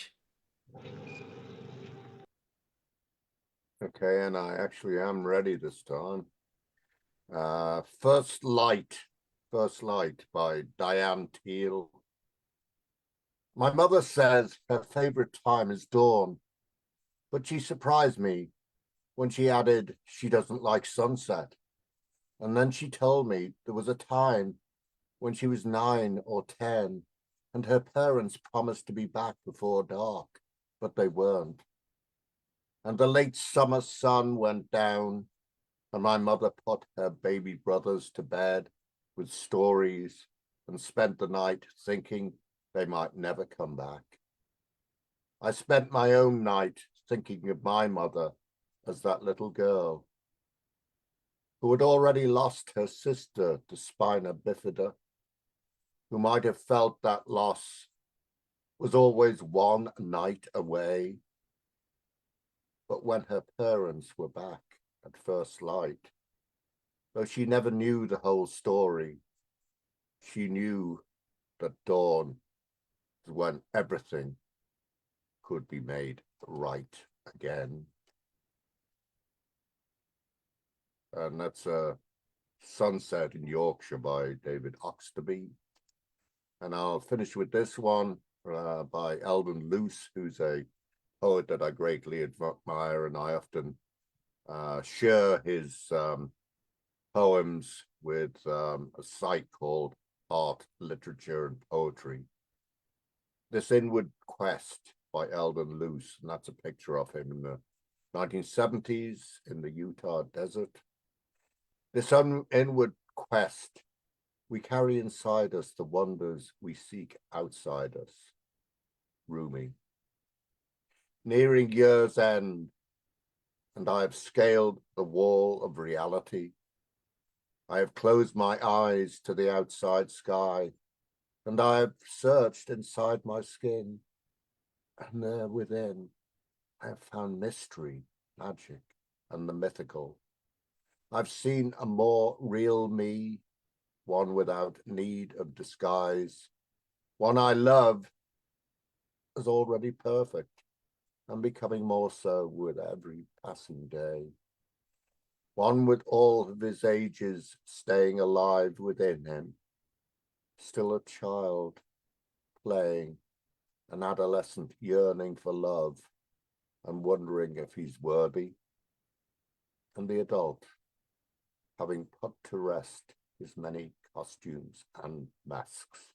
Okay, and I actually am ready this time. First Light by Diane Teal. My mother says her favorite time is dawn, but she surprised me when she added she doesn't like sunset. And then she told me there was a time when she was 9 or 10 and her parents promised to be back before dark, but they weren't. And the late summer sun went down and my mother put her baby brothers to bed with stories and spent the night thinking they might never come back. I spent my own night thinking of my mother as that little girl who had already lost her sister to spina bifida, who might have felt that loss was always one night away. But when her parents were back at first light, though she never knew the whole story, she knew that dawn is when everything could be made right again. And that's a Sunset in Yorkshire by David Oxtoby. And I'll finish with this one by Eldon Luce, who's a poet that I greatly admire, and I often share his poems with a site called Art, Literature and Poetry. This Inward Quest by Eldon Luce, and that's a picture of him in the 1970s in the Utah desert. This inward quest, we carry inside us the wonders we seek outside us. Rumi. Nearing year's end, and I have scaled the wall of reality. I have closed my eyes to the outside sky, and I have searched inside my skin, and there within I have found mystery, magic, and the mythical. I've seen a more real me, one without need of disguise, one I love as already perfect and becoming more so with every passing day. One with all of his ages staying alive within him, still a child playing, an adolescent yearning for love and wondering if he's worthy, and the adult having put to rest his many costumes and masks.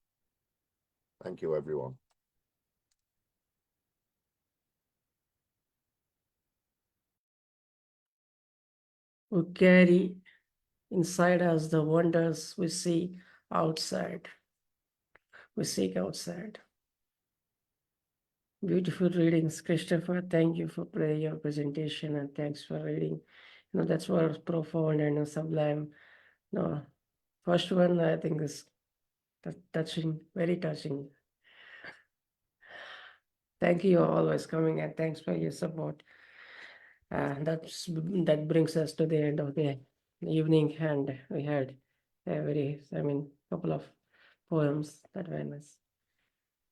Thank you, everyone. who carry inside us the wonders we see outside. We seek outside. Beautiful readings, Christopher. Thank you for your presentation, and thanks for reading. That's what profound and sublime. No, first one I think is touching, very touching. Thank you always coming, and thanks for your support. That brings us to the end of the evening, and we had a couple of poems that were nice.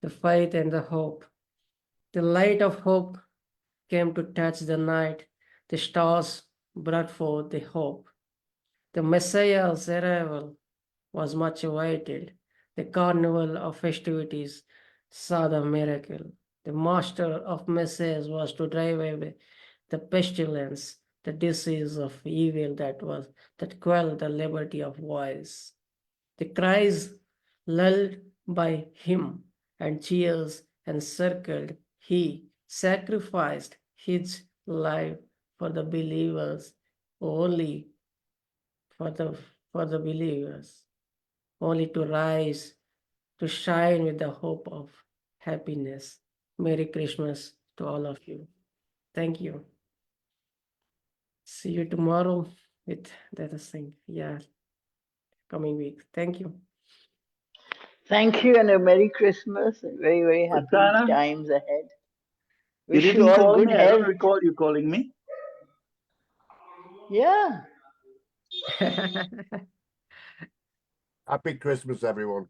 The faith and the hope. The light of hope came to touch the night. The stars brought forth the hope. The Messiah's arrival was much awaited. The carnival of festivities saw the miracle. The master of messages was to drive away the pestilence, the disease of evil that quelled the liberty of voice. The cries lulled by him and cheers encircled, he sacrificed his life for the believers, only for the believers, only to rise, to shine with the hope of happiness. Merry Christmas to all of you. Thank you. See you tomorrow with the other thing. Yeah, coming week. Thank you. Thank you, and a Merry Christmas and very, very happy Patana, times ahead. you Wish you didn't all call good me. I don't health. recall you calling me. Yeah. Happy Christmas, everyone.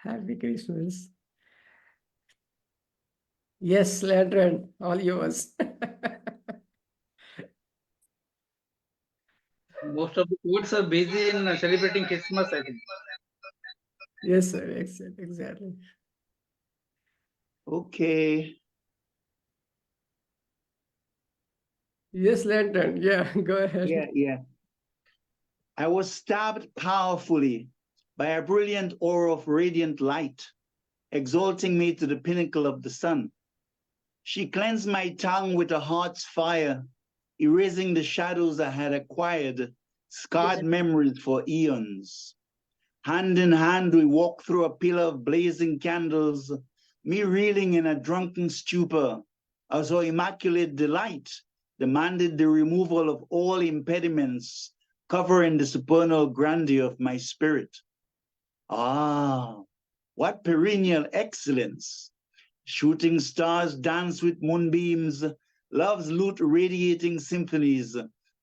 Happy Christmas. Yes, Landron, all yours. Most of the poets are busy in celebrating Christmas, I think. Yes, sir, exactly. Okay. Yes, Lantern. Yeah, go ahead. Yeah. I was stabbed powerfully by a brilliant aura of radiant light, exalting me to the pinnacle of the sun. She cleansed my tongue with her heart's fire, erasing the shadows I had acquired, scarred memories for eons. Hand in hand, we walked through a pillar of blazing candles, me reeling in a drunken stupor, as her immaculate delight demanded the removal of all impediments, covering the supernal grandeur of my spirit. Ah, what perennial excellence! Shooting stars dance with moonbeams, love's lute radiating symphonies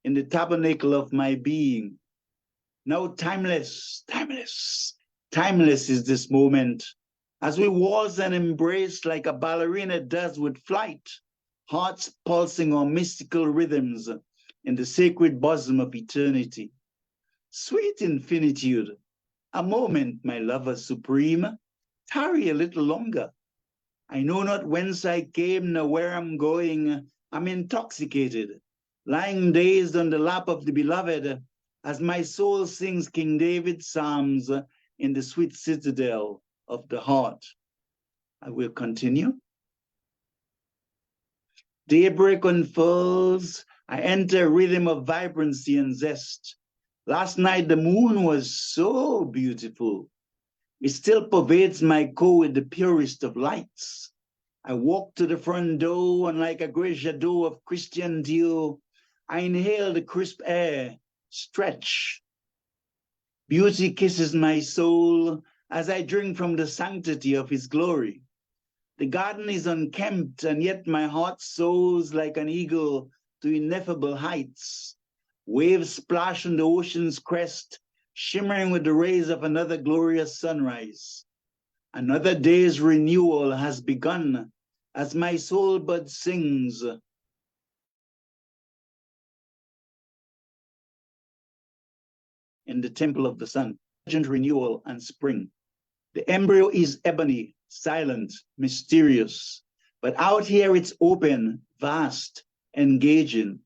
in the tabernacle of my being. Now timeless is this moment, as we waltz and embrace like a ballerina does with flight, hearts pulsing on mystical rhythms in the sacred bosom of eternity. Sweet infinitude, a moment, my lover supreme, tarry a little longer. I know not whence I came nor where I'm going. I'm intoxicated, lying dazed on the lap of the beloved, as my soul sings King David's psalms in the sweet citadel of the heart. I will continue. Daybreak unfurls, I enter a rhythm of vibrancy and zest. Last night the moon was so beautiful. It still pervades my core with the purest of lights. I walk to the front door, and like a great shadow of Christian dew, I inhale the crisp air, stretch. Beauty kisses my soul as I drink from the sanctity of his glory. The garden is unkempt, and yet my heart soars like an eagle to ineffable heights. Waves splash on the ocean's crest, shimmering with the rays of another glorious sunrise. Another day's renewal has begun as my soul bud sings. In the temple of the sun, urgent renewal and spring. The embryo is ebony, silent, mysterious, but out here it's open, vast, engaging.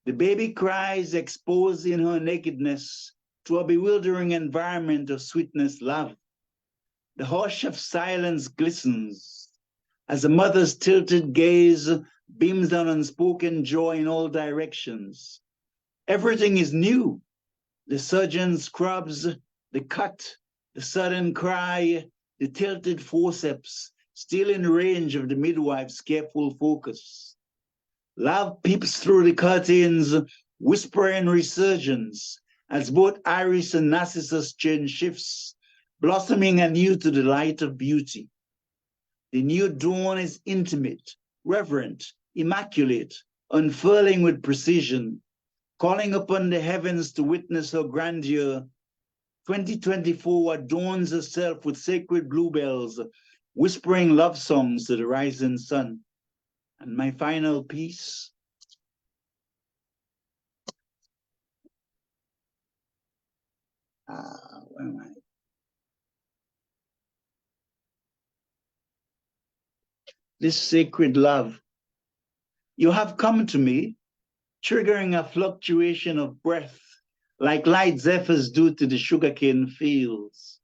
The baby cries, exposed in her nakedness to a bewildering environment of sweetness, love. The hush of silence glistens as a mother's tilted gaze beams on unspoken joy in all directions. Everything is new. The surgeon scrubs, the cut, the sudden cry, the tilted forceps, still in range of the midwife's careful focus. Love peeps through the curtains, whispering resurgence, as both Iris and Narcissus change shifts, blossoming anew to the light of beauty. The new dawn is intimate, reverent, immaculate, unfurling with precision, calling upon the heavens to witness her grandeur. 2024 adorns herself with sacred bluebells, whispering love songs to the rising sun. And my final piece. Where am I? This sacred love. You have come to me, triggering a fluctuation of breath, like light zephyrs do to the sugarcane fields.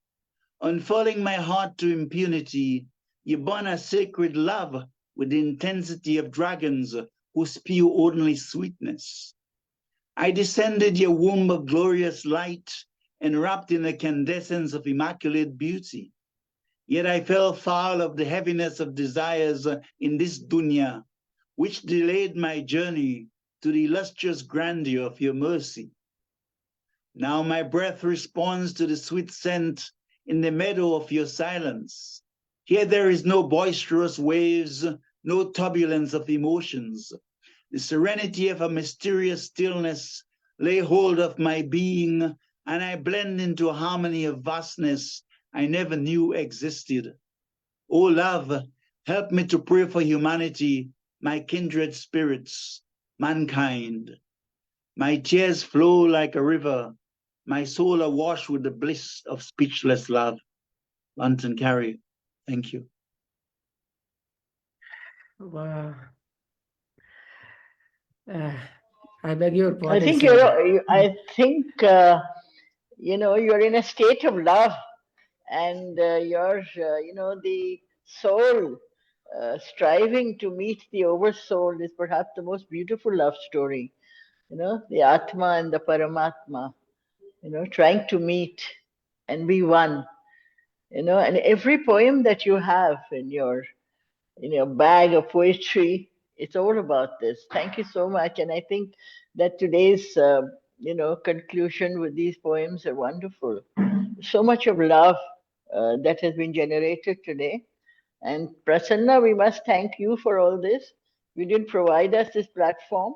Unfurling my heart to impunity, you burn a sacred love with the intensity of dragons who spew only sweetness. I descended your womb of glorious light, enwrapped in a candescence of immaculate beauty. Yet I fell foul of the heaviness of desires in this dunya, which delayed my journey to the illustrious grandeur of your mercy. Now my breath responds to the sweet scent in the meadow of your silence. Here there is no boisterous waves, no turbulence of emotions. The serenity of a mysterious stillness lay hold of my being, and I blend into a harmony of vastness I never knew existed. O love, help me to pray for humanity, my kindred spirits, mankind. My tears flow like a river, my soul awash with the bliss of speechless love. Lantern Carey, thank you. Wow. I beg your I pardon, think sir. you're in a state of love, and the soul striving to meet the oversoul is perhaps the most beautiful love story. The Atma and the Paramatma, trying to meet and be one. And every poem that you have in your bag of poetry, it's all about this. Thank you so much. And I think that today's conclusion with these poems are wonderful. So much of love that has been generated today. And Prasanna, we must thank you for all this. You did provide us this platform.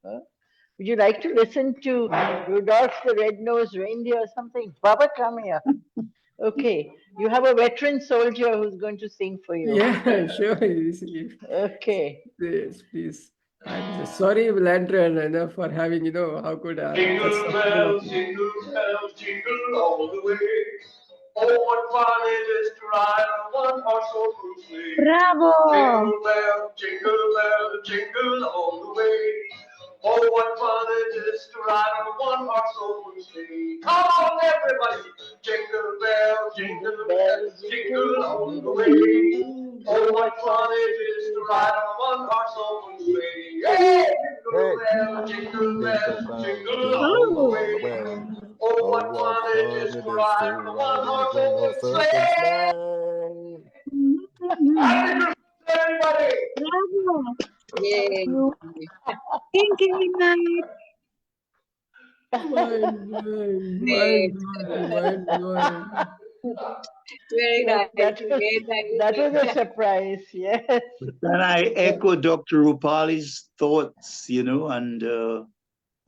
Would you like to listen to Rudolph the Red-Nosed Reindeer or something? Baba, come here. Okay, you have a veteran soldier who's going to sing for you. Yeah, sure. Okay. Yes, please. I'm sorry, Lantern, for having, how could Jingle bells, jingle all the way. Oh, what fun it is to ride on one horse open sleigh. Bravo! Jingle all the way. Oh, what fun it is to ride on one horse open sleigh. Come on, everybody! Jingle bells, jingle all the way. Oh, what fun it is to ride on one horse open sleigh. Hey! Jingle bells, jingle all the way. Oh, what fun it is to ride on one horse open sleigh. Everybody! Bravo! Yay! Thank you, Vinay. Mind blowing. Very nice. That was a surprise, yes. And I echo Dr. Roopali's thoughts, and her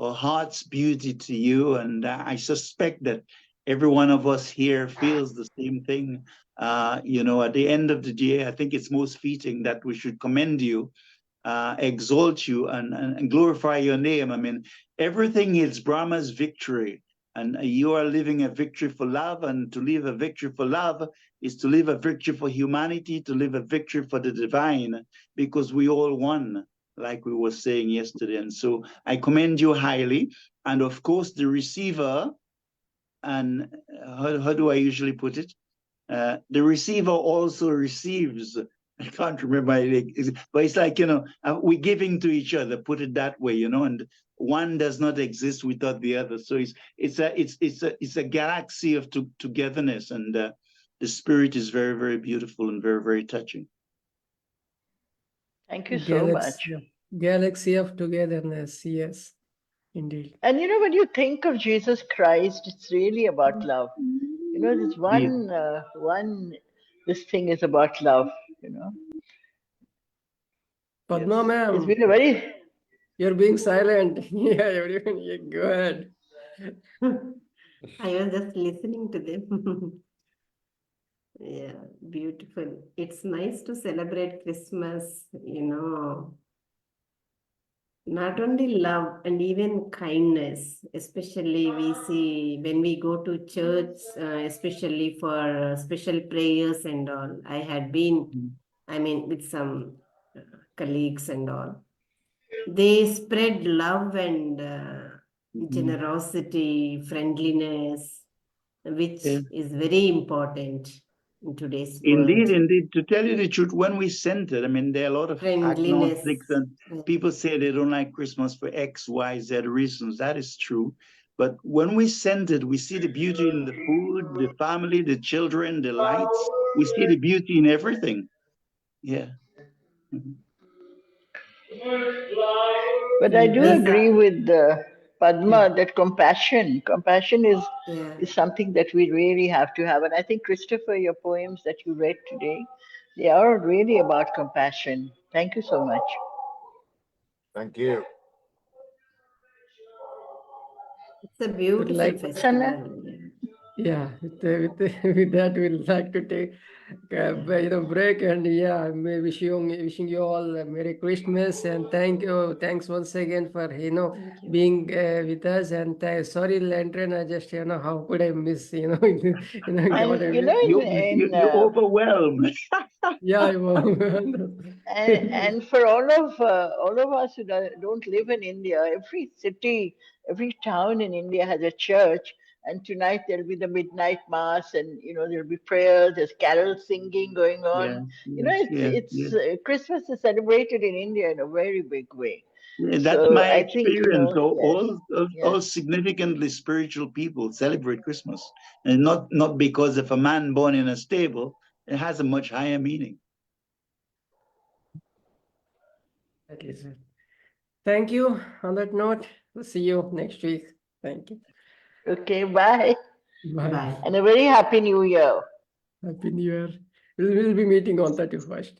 heart's beauty to you. And I suspect that every one of us here feels the same thing. At the end of the day, I think it's most fitting that we should commend you, exalt you, and glorify your name. I mean, everything is Brahma's victory. And you are living a victory for love, and to live a victory for love is to live a victory for humanity, to live a victory for the divine, because we all won, like we were saying yesterday. And so I commend you highly. And of course, the receiver, and how do I usually put it? The receiver also receives. I can't remember, but it's like, we're giving to each other, put it that way, and one does not exist without the other. So it's a galaxy of togetherness, and the spirit is very, very beautiful and very, very touching. Thank you so much. Galaxy of togetherness, yes, indeed. And you know, when you think of Jesus Christ, it's really about love. You know, this this thing is about love, you know. Padma It's ma'am, been a very... you're being silent. Yeah, everyone, yeah, go ahead. I was just listening to them. Yeah, beautiful. It's nice to celebrate Christmas, you know, not only love and even kindness, especially we see when we go to church, especially for special prayers and all. I had been, I mean, with some colleagues and all. They spread love and generosity, friendliness, which is very important in today's world. Indeed. To tell you the truth, when we sent it, I mean, there are a lot of Friendliness. agnostics and people say they don't like Christmas for X, Y, Z reasons. That is true. But when we sent it, we see the beauty in the food, the family, the children, the lights. We see the beauty in everything. Yeah. But I do agree with Padma that compassion is something that we really have to have. And I think, Christopher, your poems that you read today, they are really about compassion. Thank you so much. Thank you. It's a beautiful festival. Yeah, with that, we'd like to take a break, and wishing you all a Merry Christmas, and thanks once again for being with us. And sorry, Lantern, I just how could I miss You're overwhelmed. Yeah, I'm overwhelmed. And for all of us who don't live in India, every city, every town in India has a church. And tonight there'll be the midnight mass, and there'll be prayers. There's carol singing going on. Christmas is celebrated in India in a very big way. Yeah, that's my experience. All significantly spiritual people celebrate Christmas, and not because of a man born in a stable. It has a much higher meaning. That is it. Thank you. On that note, we'll see you next week. Thank you. Okay, bye. Bye. And a very happy New Year. Happy New Year. We'll be meeting on 31st.